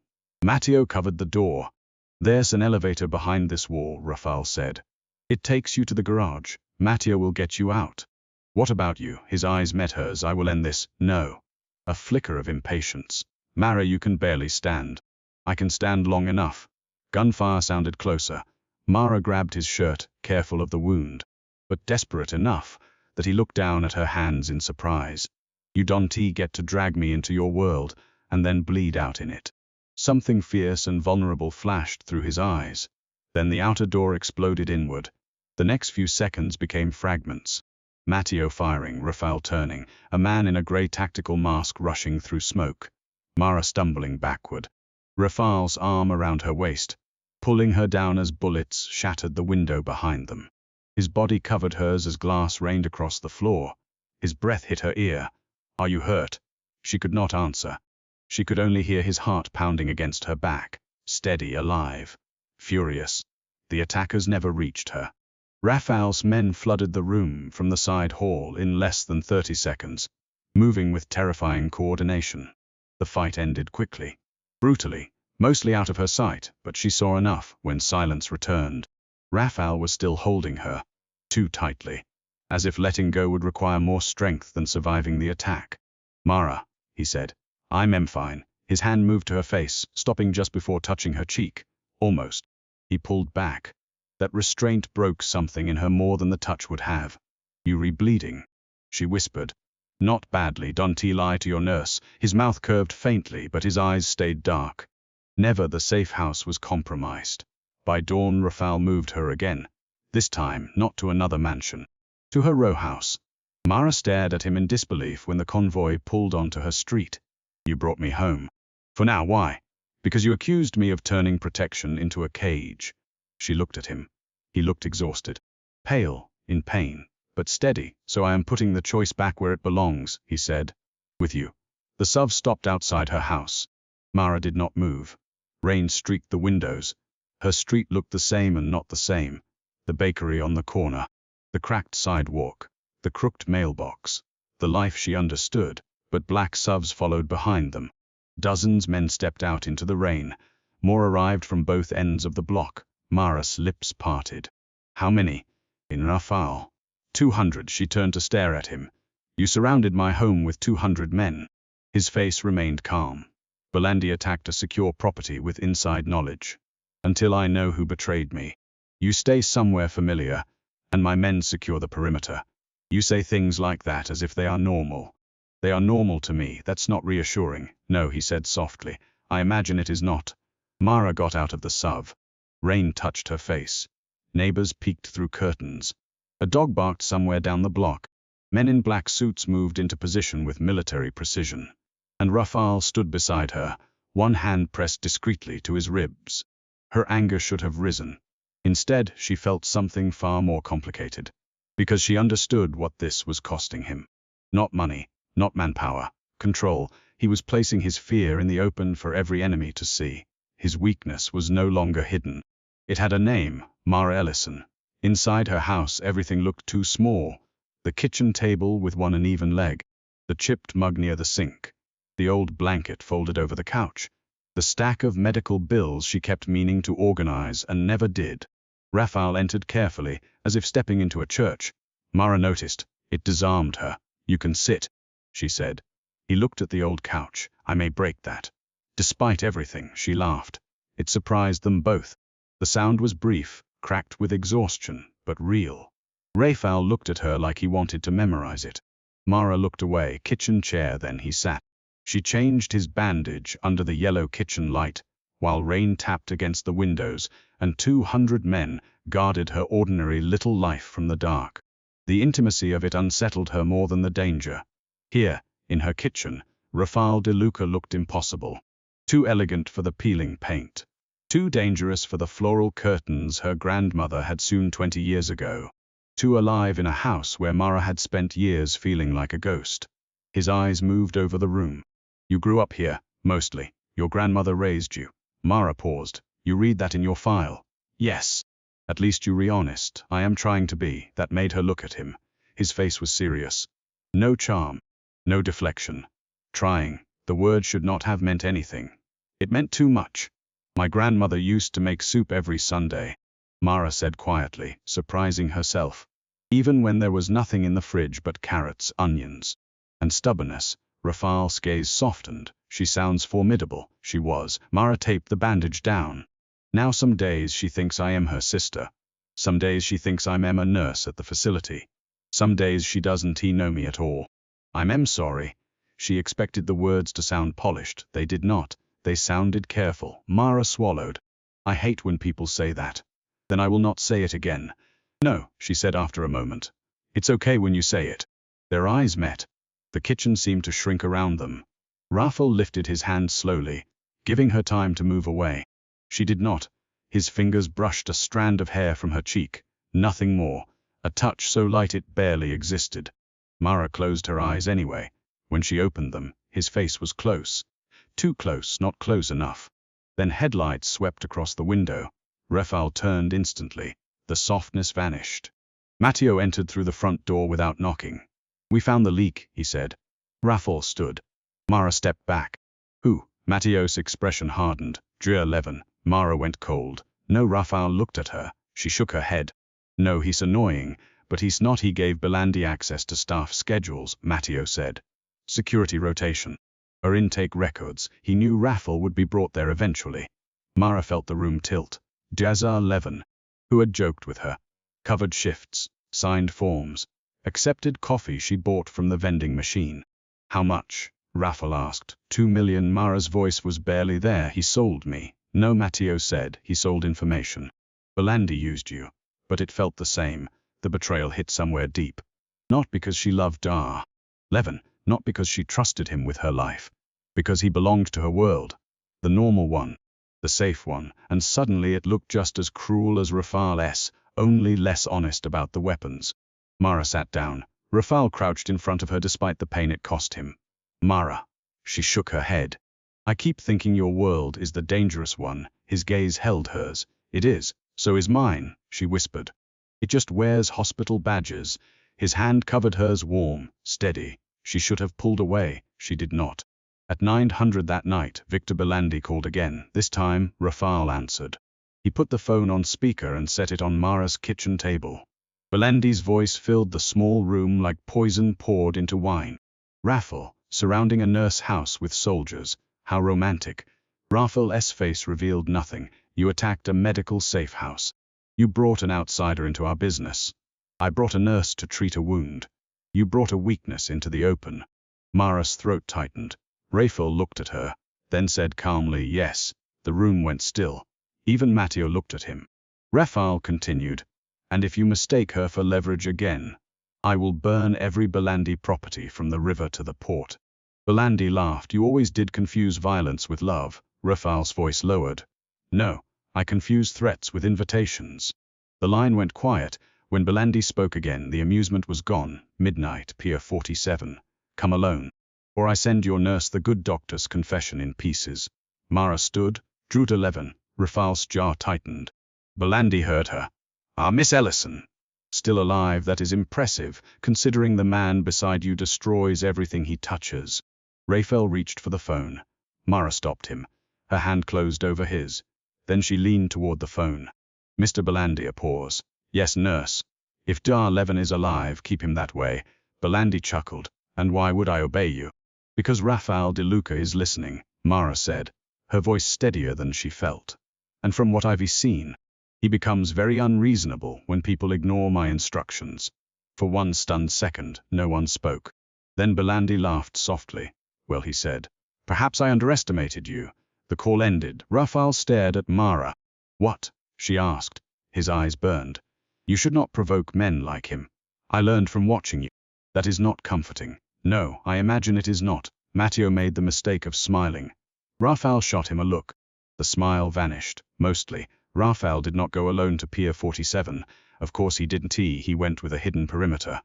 Matteo covered the door. There's an elevator behind this wall, Rafael said. It takes you to the garage. Matteo will get you out. What about you? His eyes met hers. I will end this. No. A flicker of impatience. Mara, you can barely stand. I can stand long enough. Gunfire sounded closer. Mara grabbed his shirt, careful of the wound, but desperate enough that he looked down at her hands in surprise. You don't get to drag me into your world and then bleed out in it. Something fierce and vulnerable flashed through his eyes. Then the outer door exploded inward. The next few seconds became fragments. Matteo firing, Rafael turning, a man in a grey tactical mask rushing through smoke. Mara stumbling backward. Rafael's arm around her waist, pulling her down as bullets shattered the window behind them. His body covered hers as glass rained across the floor. His breath hit her ear. Are you hurt? She could not answer. She could only hear his heart pounding against her back, steady, alive, furious. The attackers never reached her. Rafael's men flooded the room from the side hall in less than 30 seconds, moving with terrifying coordination. The fight ended quickly, brutally, mostly out of her sight, but she saw enough when silence returned. Rafael was still holding her, too tightly, as if letting go would require more strength than surviving the attack. Mara, he said. I'm fine. His hand moved to her face, stopping just before touching her cheek. Almost. He pulled back. That restraint broke something in her more than the touch would have. You bleeding? She whispered. Not badly, don't lie to your nurse. His mouth curved faintly, but his eyes stayed dark. Never the safe house was compromised. By dawn, Rafael moved her again. This time, not to another mansion. To her row house. Mara stared at him in disbelief when the convoy pulled onto her street. You brought me home. For now, why? Because you accused me of turning protection into a cage. She looked at him. He looked exhausted. Pale, in pain, but steady, so I am putting the choice back where it belongs, he said. With you. The SUV stopped outside her house. Mara did not move. Rain streaked the windows. Her street looked the same and not the same. The bakery on the corner. The cracked sidewalk. The crooked mailbox. The life she understood, but black SUVs followed behind them. Dozens men stepped out into the rain. More arrived from both ends of the block. Mara's lips parted. How many? In Rafael. 200. She turned to stare at him. You surrounded my home with 200 men. His face remained calm. Belandi attacked a secure property with inside knowledge. Until I know who betrayed me. You stay somewhere familiar, and my men secure the perimeter. You say things like that as if they are normal. They are normal to me. That's not reassuring. No, he said softly. I imagine it is not. Mara got out of the SUV. Rain touched her face. Neighbors peeked through curtains. A dog barked somewhere down the block. Men in black suits moved into position with military precision. And Rafael stood beside her, one hand pressed discreetly to his ribs. Her anger should have risen. Instead, she felt something far more complicated. Because she understood what this was costing him. Not money, not manpower, control. He was placing his fear in the open for every enemy to see. His weakness was no longer hidden. It had a name, Mara Ellison. Inside her house, everything looked too small. The kitchen table with one uneven leg. The chipped mug near the sink. The old blanket folded over the couch. The stack of medical bills she kept meaning to organize and never did. Rafael entered carefully, as if stepping into a church. Mara noticed. It disarmed her. You can sit, she said. He looked at the old couch. I may break that. Despite everything, she laughed. It surprised them both. The sound was brief, cracked with exhaustion, but real. Rafael looked at her like he wanted to memorize it. Mara looked away, kitchen chair, then he sat. She changed his bandage under the yellow kitchen light, while rain tapped against the windows, and 200 men guarded her ordinary little life from the dark. The intimacy of it unsettled her more than the danger. Here, in her kitchen, Rafael De Luca looked impossible. Too elegant for the peeling paint. Too dangerous for the floral curtains her grandmother had sewn 20 years ago. Too alive in a house where Mara had spent years feeling like a ghost. His eyes moved over the room. You grew up here, mostly. Your grandmother raised you. Mara paused. You read that in your file? Yes. At least you're honest. I am trying to be. That made her look at him. His face was serious. No charm. No deflection. Trying. The word should not have meant anything. It meant too much. My grandmother used to make soup every Sunday, Mara said quietly, surprising herself. Even when there was nothing in the fridge but carrots, onions, and stubbornness. Rafael's gaze softened. She sounds formidable. She was. Mara taped the bandage down. Now some days she thinks I am her sister. Some days she thinks I'm a nurse at the facility. Some days she doesn't know me at all. I'm sorry. She expected the words to sound polished. They did not. They sounded careful. Mara swallowed. I hate when people say that. Then I will not say it again. No, she said after a moment. It's okay when you say it. Their eyes met. The kitchen seemed to shrink around them. Rafael lifted his hand slowly, giving her time to move away. She did not. His fingers brushed a strand of hair from her cheek. Nothing more. A touch so light it barely existed. Mara closed her eyes anyway. When she opened them, his face was close. Too close, not close enough. Then headlights swept across the window. Rafael turned instantly. The softness vanished. Matteo entered through the front door without knocking. We found the leak, he said. Rafael stood. Mara stepped back. Who? Matteo's expression hardened. Drew 11. Mara went cold. No. Rafael looked at her. She shook her head. No, he's annoying, but he's not. He gave Belandi access to staff schedules, Matteo said. Security rotation. Her intake records. He knew Rafael would be brought there eventually. Mara felt the room tilt. Jazar 11. Who had joked with her? Covered shifts. Signed forms. Accepted coffee she bought from the vending machine. How much? Rafael asked. 2 million. Mara's voice was barely there. He sold me. No, Matteo said. He sold information. Belandi used you. But it felt the same. The betrayal hit somewhere deep. Not because she loved Dar. 11. Not because she trusted him with her life. Because he belonged to her world. The normal one. The safe one. And suddenly it looked just as cruel as Rafael's, only less honest about the weapons. Mara sat down. Rafael crouched in front of her despite the pain it cost him. Mara. She shook her head. I keep thinking your world is the dangerous one. His gaze held hers. It is. So is mine, she whispered. It just wears hospital badges. His hand covered hers, warm, steady. She should have pulled away. She did not. At 900 that night, Victor Belandi called again. This time, Rafael answered. He put the phone on speaker and set it on Mara's kitchen table. Belandi's voice filled the small room like poison poured into wine. Rafael, surrounding a nurse house with soldiers. How romantic. Rafael's face revealed nothing. You attacked a medical safe house. You brought an outsider into our business. I brought a nurse to treat a wound. You brought a weakness into the open. Mara's throat tightened. Rafael looked at her, then said calmly, yes. The room went still. Even Matteo looked at him. Rafael continued, and if you mistake her for leverage again, I will burn every Belandi property from the river to the port. Belandi laughed. You always did confuse violence with love. Rafael's voice lowered. No, I confuse threats with invitations. The line went quiet. When Belandi spoke again, the amusement was gone. Midnight, Pier 47. Come alone. Or I send your nurse the good doctor's confession in pieces. Mara stood. Drew 11. Rafael's jaw tightened. Belandi heard her. Ah, Miss Ellison. Still alive, that is impressive, considering the man beside you destroys everything he touches. Rafael reached for the phone. Mara stopped him. Her hand closed over his. Then she leaned toward the phone. Mr. Belandi, a pause. Yes, nurse. If Dar 11 is alive, keep him that way. Belandi chuckled. And why would I obey you? Because Rafael De Luca is listening, Mara said, her voice steadier than she felt. And from what I've seen, he becomes very unreasonable when people ignore my instructions. For one stunned second, no one spoke. Then Belandi laughed softly. Well, he said, perhaps I underestimated you. The call ended. Rafael stared at Mara. What? She asked. His eyes burned. You should not provoke men like him. I learned from watching you. That is not comforting. No, I imagine it is not. Matteo made the mistake of smiling. Rafael shot him a look. The smile vanished. Mostly, Rafael did not go alone to Pier 47. Of course he didn't. He went with a hidden perimeter.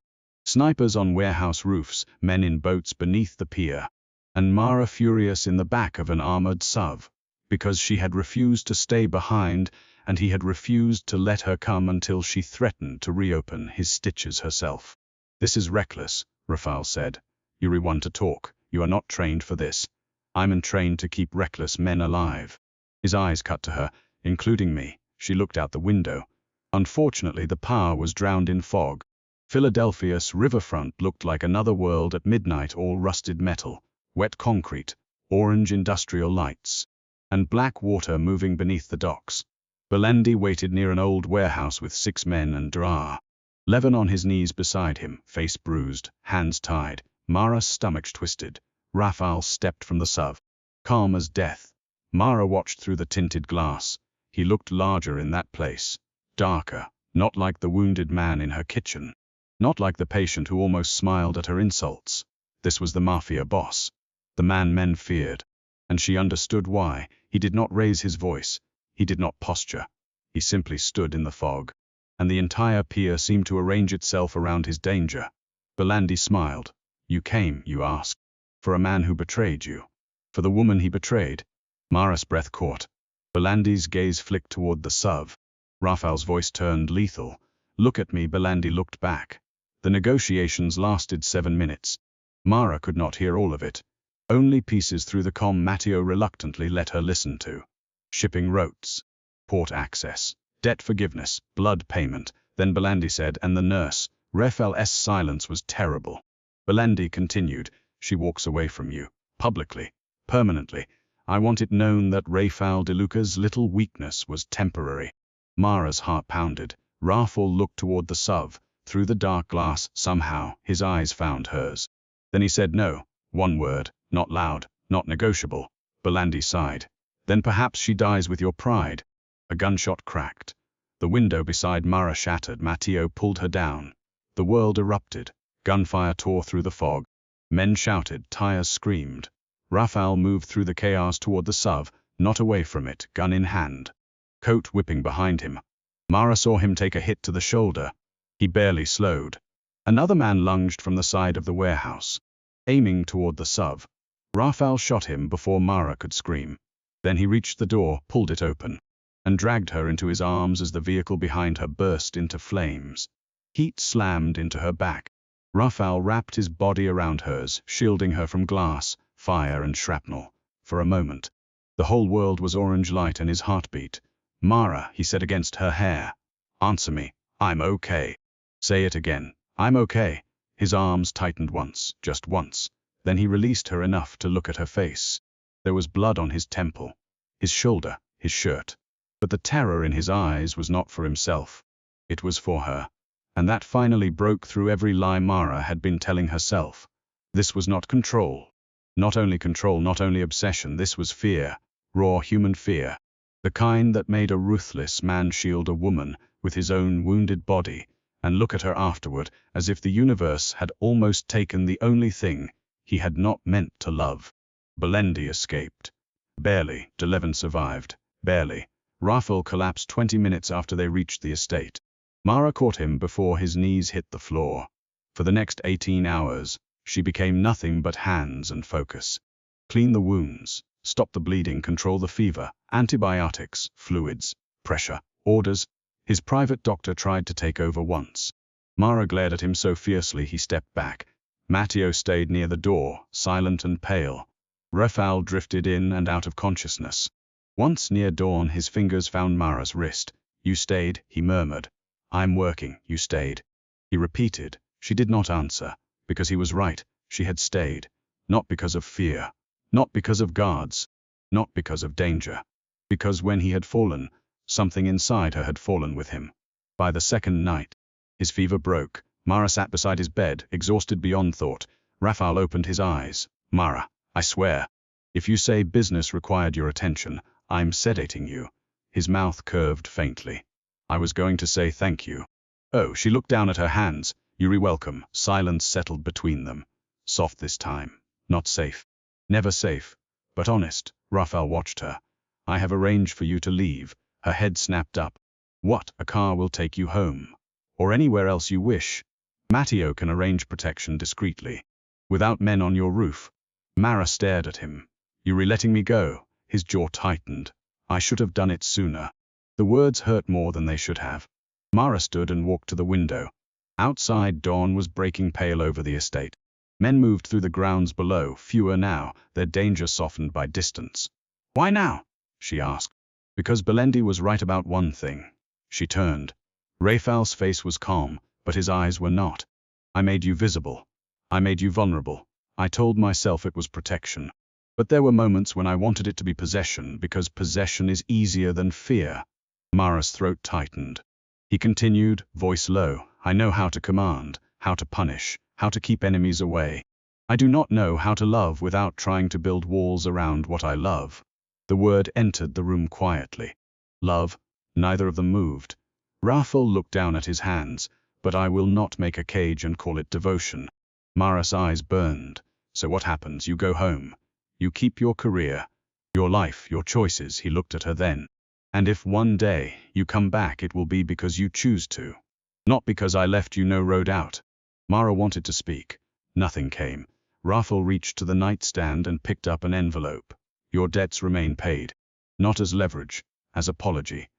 Snipers on warehouse roofs, men in boats beneath the pier. And Mara furious in the back of an armored SUV. Because she had refused to stay behind, and he had refused to let her come until she threatened to reopen his stitches herself. This is reckless, Rafael said. You want to talk. You are not trained for this. I'm trained to keep reckless men alive. His eyes cut to her, including me. She looked out the window. Unfortunately, the power was drowned in fog. Philadelphia's riverfront looked like another world at midnight, all rusted metal, wet concrete, orange industrial lights, and black water moving beneath the docks. Belandi waited near an old warehouse with 6 men and Levin on his knees beside him, face bruised, hands tied, Mara's stomach twisted. Rafael stepped from the SUV, calm as death. Mara watched through the tinted glass. He looked larger in that place, darker, not like the wounded man in her kitchen, not like the patient who almost smiled at her insults. This was the Mafia Boss, the man men feared. And she understood why. He did not raise his voice. He did not posture. He simply stood in the fog. And the entire pier seemed to arrange itself around his danger. Belandi smiled. You came, you asked, for a man who betrayed you, for the woman he betrayed. Mara's breath caught. Belandi's gaze flicked toward the SUV. Rafael's voice turned lethal. Look at me. Belandi looked back. The negotiations lasted 7 minutes. Mara could not hear all of it. Only pieces through the comm Matteo reluctantly let her listen to. Shipping routes, port access, debt forgiveness, blood payment. Then Belandi said, and the nurse. Rafael's silence was terrible. Belandi continued, she walks away from you, publicly, permanently. I want it known that Rafael De Luca's little weakness was temporary. Mara's heart pounded. Rafael looked toward the SUV. Through the dark glass, somehow, his eyes found hers. Then he said no, one word, not loud, not negotiable. Belandi sighed. Then perhaps she dies with your pride. A gunshot cracked. The window beside Mara shattered. Matteo pulled her down. The world erupted. Gunfire tore through the fog. Men shouted, tires screamed. Rafael moved through the chaos toward the SUV, not away from it, gun in hand. Coat whipping behind him. Mara saw him take a hit to the shoulder. He barely slowed. Another man lunged from the side of the warehouse, aiming toward the SUV. Rafael shot him before Mara could scream. Then he reached the door, pulled it open, and dragged her into his arms as the vehicle behind her burst into flames. Heat slammed into her back. Rafael wrapped his body around hers, shielding her from glass, fire and shrapnel. For a moment, the whole world was orange light and his heart beat. Mara, he said against her hair. Answer me, I'm okay. Say it again, I'm okay. His arms tightened once, just once. Then he released her enough to look at her face. There was blood on his temple, his shoulder, his shirt. But the terror in his eyes was not for himself. It was for her. And that finally broke through every lie Mara had been telling herself. This was not control. Not only obsession, this was fear, raw human fear. The kind that made a ruthless man shield a woman with his own wounded body, and look at her afterward as if the universe had almost taken the only thing he had not meant to love. Belandi escaped. Barely. Levin survived. Barely. Rafael collapsed 20 minutes after they reached the estate. Mara caught him before his knees hit the floor. For the next 18 hours, she became nothing but hands and focus. Clean the wounds, stop the bleeding, control the fever, antibiotics, fluids, pressure, orders. His private doctor tried to take over once. Mara glared at him so fiercely he stepped back. Matteo stayed near the door, silent and pale. Rafael drifted in and out of consciousness. Once near dawn his fingers found Mara's wrist. You stayed, he murmured. I'm working, you stayed. He repeated. She did not answer. Because he was right, she had stayed. Not because of fear. Not because of guards. Not because of danger. Because when he had fallen, something inside her had fallen with him. By the second night, his fever broke. Mara sat beside his bed, exhausted beyond thought. Rafael opened his eyes. Mara, I swear, if you say business required your attention, I'm sedating you. His mouth curved faintly. I was going to say thank you. Oh, she looked down at her hands. You're welcome. Silence settled between them. Soft this time. Not safe. Never safe. But honest. Rafael watched her. I have arranged for you to leave. Her head snapped up. What? A car will take you home. Or anywhere else you wish. Matteo can arrange protection discreetly. Without men on your roof. Mara stared at him. You're letting me go. His jaw tightened. I should have done it sooner. The words hurt more than they should have. Mara stood and walked to the window. Outside, dawn was breaking pale over the estate. Men moved through the grounds below, fewer now, their danger softened by distance. Why now? She asked. Because Belandi was right about one thing. She turned. Rafael's face was calm, but his eyes were not. I made you visible. I made you vulnerable. I told myself it was protection. But there were moments when I wanted it to be possession, because possession is easier than fear. Mara's throat tightened. He continued, voice low, I know how to command, how to punish, how to keep enemies away. I do not know how to love without trying to build walls around what I love. The word entered the room quietly. Love. Neither of them moved. Rafael looked down at his hands, but I will not make a cage and call it devotion. Mara's eyes burned. So what happens? You go home. You keep your career, your life, your choices. He looked at her then. And if one day you come back, it will be because you choose to. Not because I left you no road out. Mara wanted to speak. Nothing came. Rafael reached to the nightstand and picked up an envelope. Your debts remain paid. Not as leverage, as apology.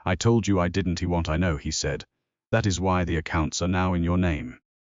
I told you I didn't want, I know, he said. That is why the accounts are now in your name.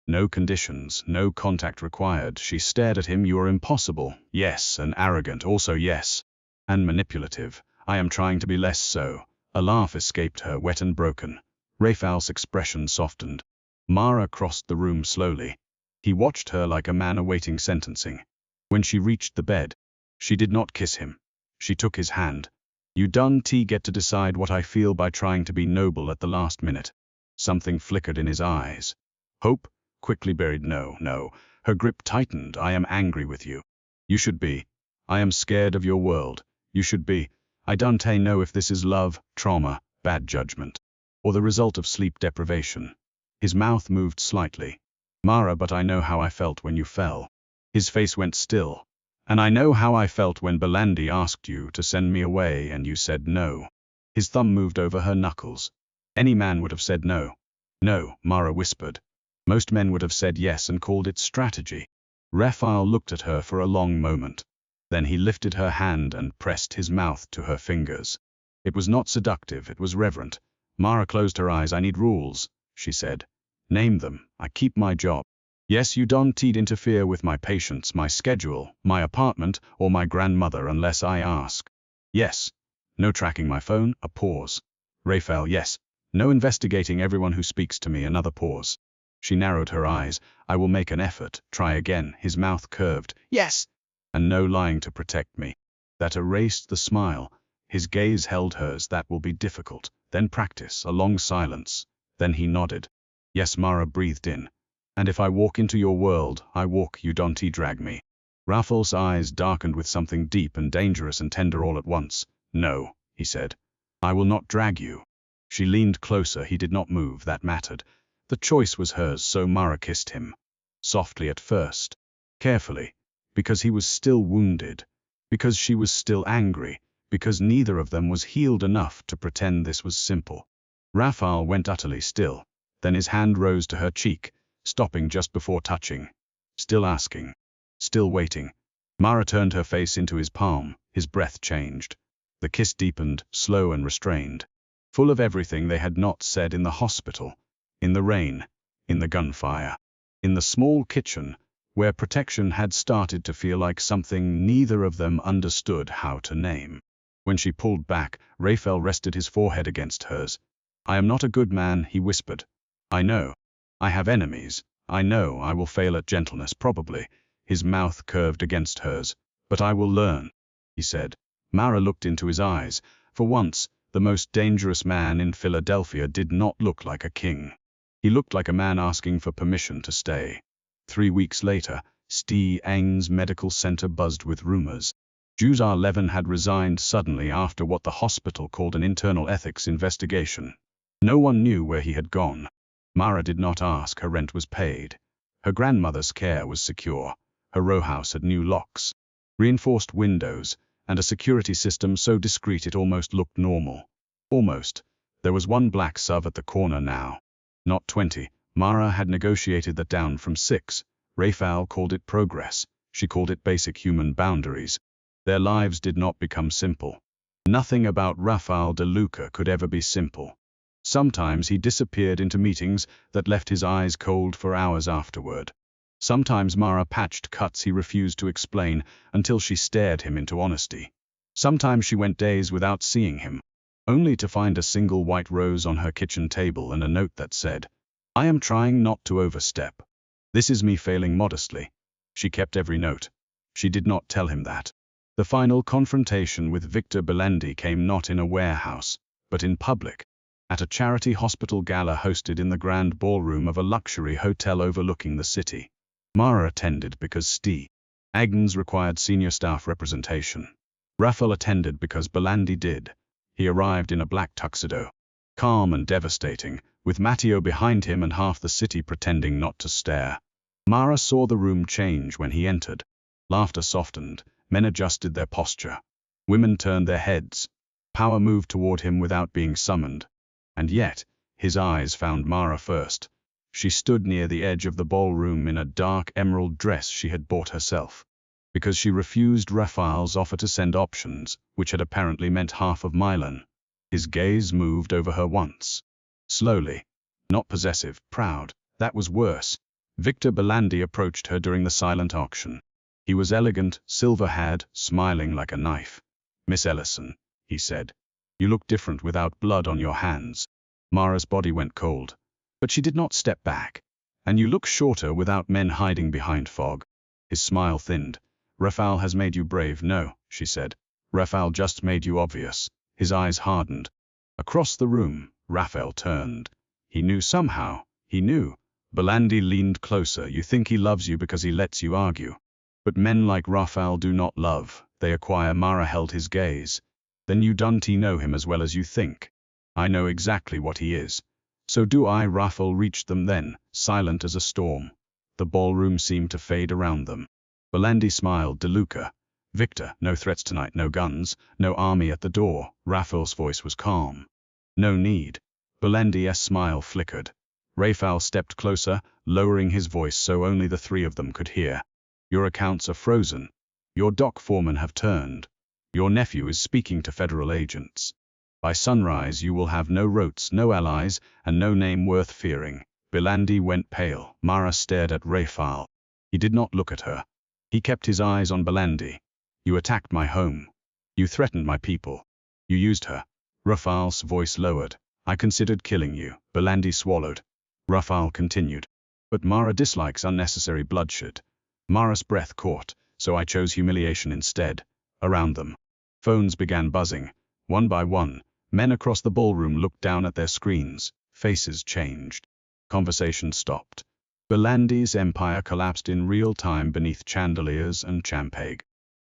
No conditions, no contact required. She stared at him. You are impossible. Yes, and arrogant, also yes. And manipulative. I am trying to be less so. A laugh escaped her, wet and broken. Rafael's expression softened. Mara crossed the room slowly. He watched her like a man awaiting sentencing. When she reached the bed, she did not kiss him. She took his hand. You don't get to decide what I feel by trying to be noble at the last minute. Something flickered in his eyes. Hope? Quickly buried. No. Her grip tightened. I am angry with you. You should be. I am scared of your world. You should be. I don't know if this is love, trauma, bad judgment, or the result of sleep deprivation. His mouth moved slightly. Mara, but I know how I felt when you fell. His face went still. And I know how I felt when Belandi asked you to send me away and you said no. His thumb moved over her knuckles. Any man would have said no. No, Mara whispered. Most men would have said yes and called it strategy. Rafael looked at her for a long moment. Then he lifted her hand and pressed his mouth to her fingers. It was not seductive, it was reverent. Mara closed her eyes. I need rules, she said. Name them. I keep my job. Yes, you don't interfere with my patients, my schedule, my apartment, or my grandmother unless I ask. Yes. No tracking my phone, a pause. Rafael, yes. No investigating everyone who speaks to me, another pause. She narrowed her eyes. I will make an effort. Try again. His mouth curved. Yes. And no lying to protect me. That erased the smile. His gaze held hers. That will be difficult. Then practice. A long silence. Then he nodded. Yes, Mara breathed in. And if I walk into your world, I walk, you don't drag me. Rafael's eyes darkened with something deep and dangerous and tender all at once. No, he said. I will not drag you. She leaned closer. He did not move. That mattered. The choice was hers, so Mara kissed him. Softly at first. Carefully. Because he was still wounded. Because she was still angry. Because neither of them was healed enough to pretend this was simple. Rafael went utterly still. Then his hand rose to her cheek, stopping just before touching. Still asking. Still waiting. Mara turned her face into his palm. His breath changed. The kiss deepened, slow and restrained. Full of everything they had not said in the hospital. In the rain. In the gunfire. In the small kitchen, where protection had started to feel like something neither of them understood how to name. When she pulled back, Rafael rested his forehead against hers. I am not a good man, he whispered. I know. I have enemies. I know I will fail at gentleness, probably. His mouth curved against hers. But I will learn, he said. Mara looked into his eyes. For once, the most dangerous man in Philadelphia did not look like a king. He looked like a man asking for permission to stay. 3 weeks later, Sti Ang's medical center buzzed with rumors. Juzar Levin had resigned suddenly after what the hospital called an internal ethics investigation. No one knew where he had gone. Mara did not ask. Her rent was paid. Her grandmother's care was secure. Her rowhouse had new locks, reinforced windows, and a security system so discreet it almost looked normal. Almost. There was one black sub at the corner now. Not 20. Mara had negotiated that down from 6. Rafael called it progress. She called it basic human boundaries. Their lives did not become simple. Nothing about Rafael De Luca could ever be simple. Sometimes he disappeared into meetings that left his eyes cold for hours afterward. Sometimes Mara patched cuts he refused to explain until she stared him into honesty. Sometimes she went days without seeing him, only to find a single white rose on her kitchen table and a note that said, I am trying not to overstep. This is me failing modestly. She kept every note. She did not tell him that. The final confrontation with Victor Belandi came not in a warehouse, but in public, at a charity hospital gala hosted in the grand ballroom of a luxury hotel overlooking the city. Mara attended because St. Agnes required senior staff representation. Rafael attended because Belandi did. He arrived in a black tuxedo, calm and devastating, with Matteo behind him and half the city pretending not to stare. Mara saw the room change when he entered. Laughter softened, men adjusted their posture. Women turned their heads. Power moved toward him without being summoned. And yet, his eyes found Mara first. She stood near the edge of the ballroom in a dark emerald dress she had bought herself, because she refused Rafael's offer to send options, which had apparently meant half of Milan. His gaze moved over her once. Slowly. Not possessive, proud. That was worse. Victor Belandi approached her during the silent auction. He was elegant, silver-haired, smiling like a knife. "Miss Ellison," he said, "you look different without blood on your hands." Mara's body went cold, but she did not step back. "And you look shorter without men hiding behind fog." His smile thinned. "Rafael has made you brave." "No," she said. "Rafael just made you obvious." His eyes hardened. Across the room, Rafael turned. He knew somehow. He knew. Belandi leaned closer. "You think he loves you because he lets you argue. But men like Rafael do not love. They acquire." Mara held his gaze. "Then you don't know him as well as you think." "I know exactly what he is." "So do I." Rafael reached them then, silent as a storm. The ballroom seemed to fade around them. Belandi smiled. "De Luca." "Victor, no threats tonight, no guns, no army at the door." Rafael's voice was calm. "No need." Belandi's smile flickered. Rafael stepped closer, lowering his voice so only the three of them could hear. "Your accounts are frozen. Your dock foremen have turned. Your nephew is speaking to federal agents. By sunrise you will have no rotes, no allies, and no name worth fearing." Belandi went pale. Mara stared at Rafael. He did not look at her. He kept his eyes on Belandi. "You attacked my home. You threatened my people. You used her." Rafael's voice lowered. "I considered killing you." Belandi swallowed. Rafael continued. "But Mara dislikes unnecessary bloodshed." Mara's breath caught, "So I chose humiliation instead." Around them, phones began buzzing. One by one, men across the ballroom looked down at their screens. Faces changed. Conversation stopped. Belandi's empire collapsed in real time beneath chandeliers and champagne.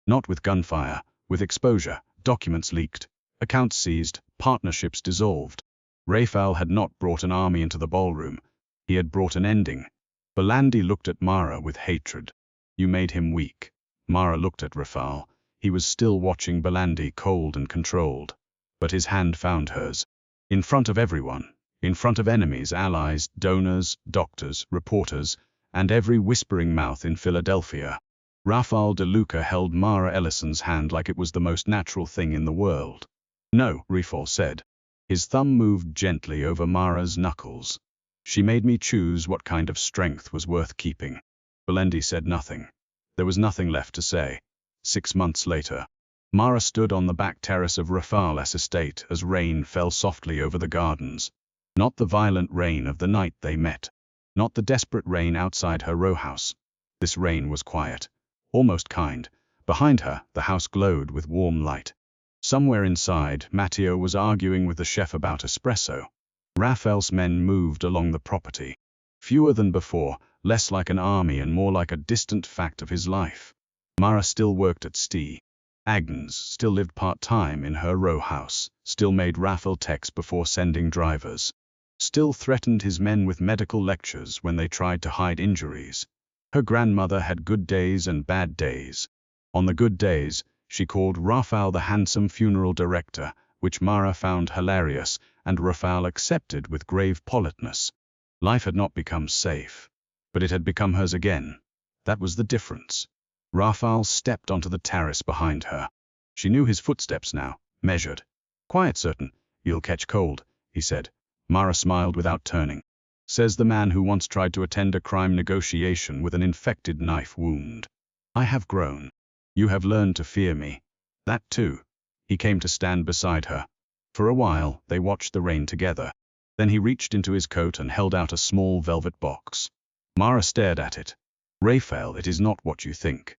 Not with gunfire, with exposure. Documents leaked. Accounts seized. Partnerships dissolved. Rafael had not brought an army into the ballroom. He had brought an ending. Belandi looked at Mara with hatred. "You made him weak." Mara looked at Rafael. He was still watching Belandi, cold and controlled. But his hand found hers. In front of everyone. In front of enemies, allies, donors, doctors, reporters, and every whispering mouth in Philadelphia. Rafael De Luca held Mara Ellison's hand like it was the most natural thing in the world. "No," Rafael said. His thumb moved gently over Mara's knuckles. "She made me choose what kind of strength was worth keeping." Belandi said nothing. There was nothing left to say. 6 months later, Mara stood on the back terrace of Rafael's estate as rain fell softly over the gardens. Not the violent rain of the night they met. Not the desperate rain outside her rowhouse. This rain was quiet, almost kind. Behind her, the house glowed with warm light. Somewhere inside, Matteo was arguing with the chef about espresso. Rafael's men moved along the property. Fewer than before, less like an army and more like a distant fact of his life. Mara still worked at St. Agnes, still lived part-time in her row house, still made Rafael text before sending drivers, still threatened his men with medical lectures when they tried to hide injuries. Her grandmother had good days and bad days. On the good days, she called Rafael the handsome funeral director, which Mara found hilarious, and Rafael accepted with grave politeness. Life had not become safe, but it had become hers again. That was the difference. Rafael stepped onto the terrace behind her. She knew his footsteps now, measured. "Quiet, certain. You'll catch cold," he said. Mara smiled without turning. "Says the man who once tried to attend a crime negotiation with an infected knife wound. I have grown. You have learned to fear me." "That too." He came to stand beside her. For a while, they watched the rain together. Then he reached into his coat and held out a small velvet box. Mara stared at it. "Rafael, it is not what you think."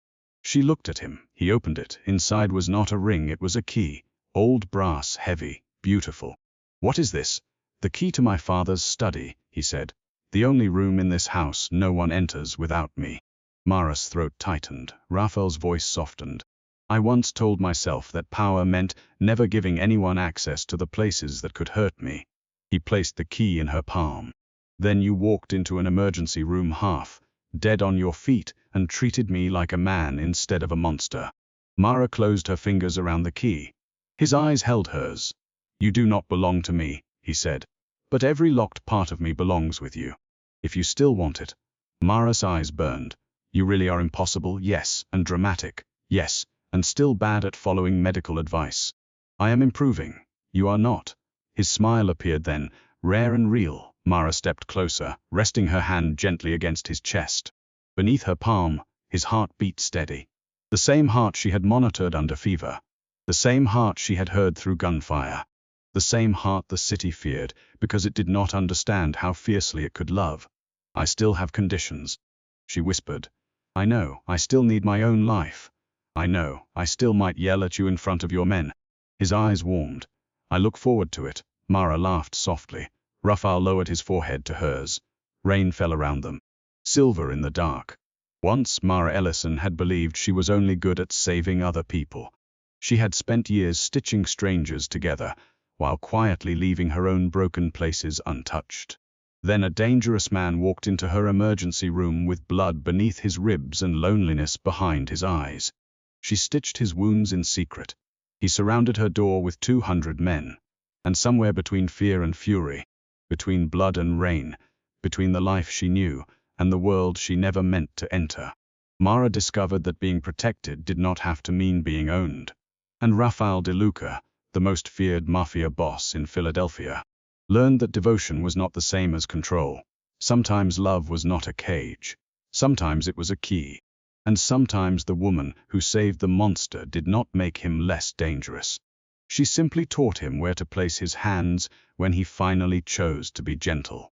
She looked at him. He opened it. Inside was not a ring, it was a key. Old brass, heavy, beautiful. What is this? The key to my father's study, he said. The only room in this house no one enters without me. Mara's throat tightened. Rafael's voice softened. I once told myself that power meant never giving anyone access to the places that could hurt me. He placed the key in her palm. Then you walked into an emergency room half dead on your feet and treated me like a man instead of a monster. Mara closed her fingers around the key. His eyes held hers. You do not belong to me, he said. But every locked part of me belongs with you. If you still want it. Mara's eyes burned. You really are impossible, yes, and dramatic, yes, and still bad at following medical advice. I am improving. You are not. His smile appeared then, rare and real. Mara stepped closer, resting her hand gently against his chest. Beneath her palm, his heart beat steady. The same heart she had monitored under fever. The same heart she had heard through gunfire. The same heart the city feared, because it did not understand how fiercely it could love. I still have conditions, she whispered. I know, I still need my own life. I know, I still might yell at you in front of your men. His eyes warmed. I look forward to it. Mara laughed softly. Rafael lowered his forehead to hers. Rain fell around them. Silver in the dark. Once Mara Ellison had believed she was only good at saving other people. She had spent years stitching strangers together, while quietly leaving her own broken places untouched. Then a dangerous man walked into her emergency room with blood beneath his ribs and loneliness behind his eyes. She stitched his wounds in secret. He surrounded her door with 200 men. And somewhere between fear and fury, between blood and rain, between the life she knew and the world she never meant to enter, Mara discovered that being protected did not have to mean being owned. And Rafael De Luca, the most feared mafia boss in Philadelphia, learned that devotion was not the same as control. Sometimes love was not a cage. Sometimes it was a key. And sometimes the woman who saved the monster did not make him less dangerous. She simply taught him where to place his hands when he finally chose to be gentle.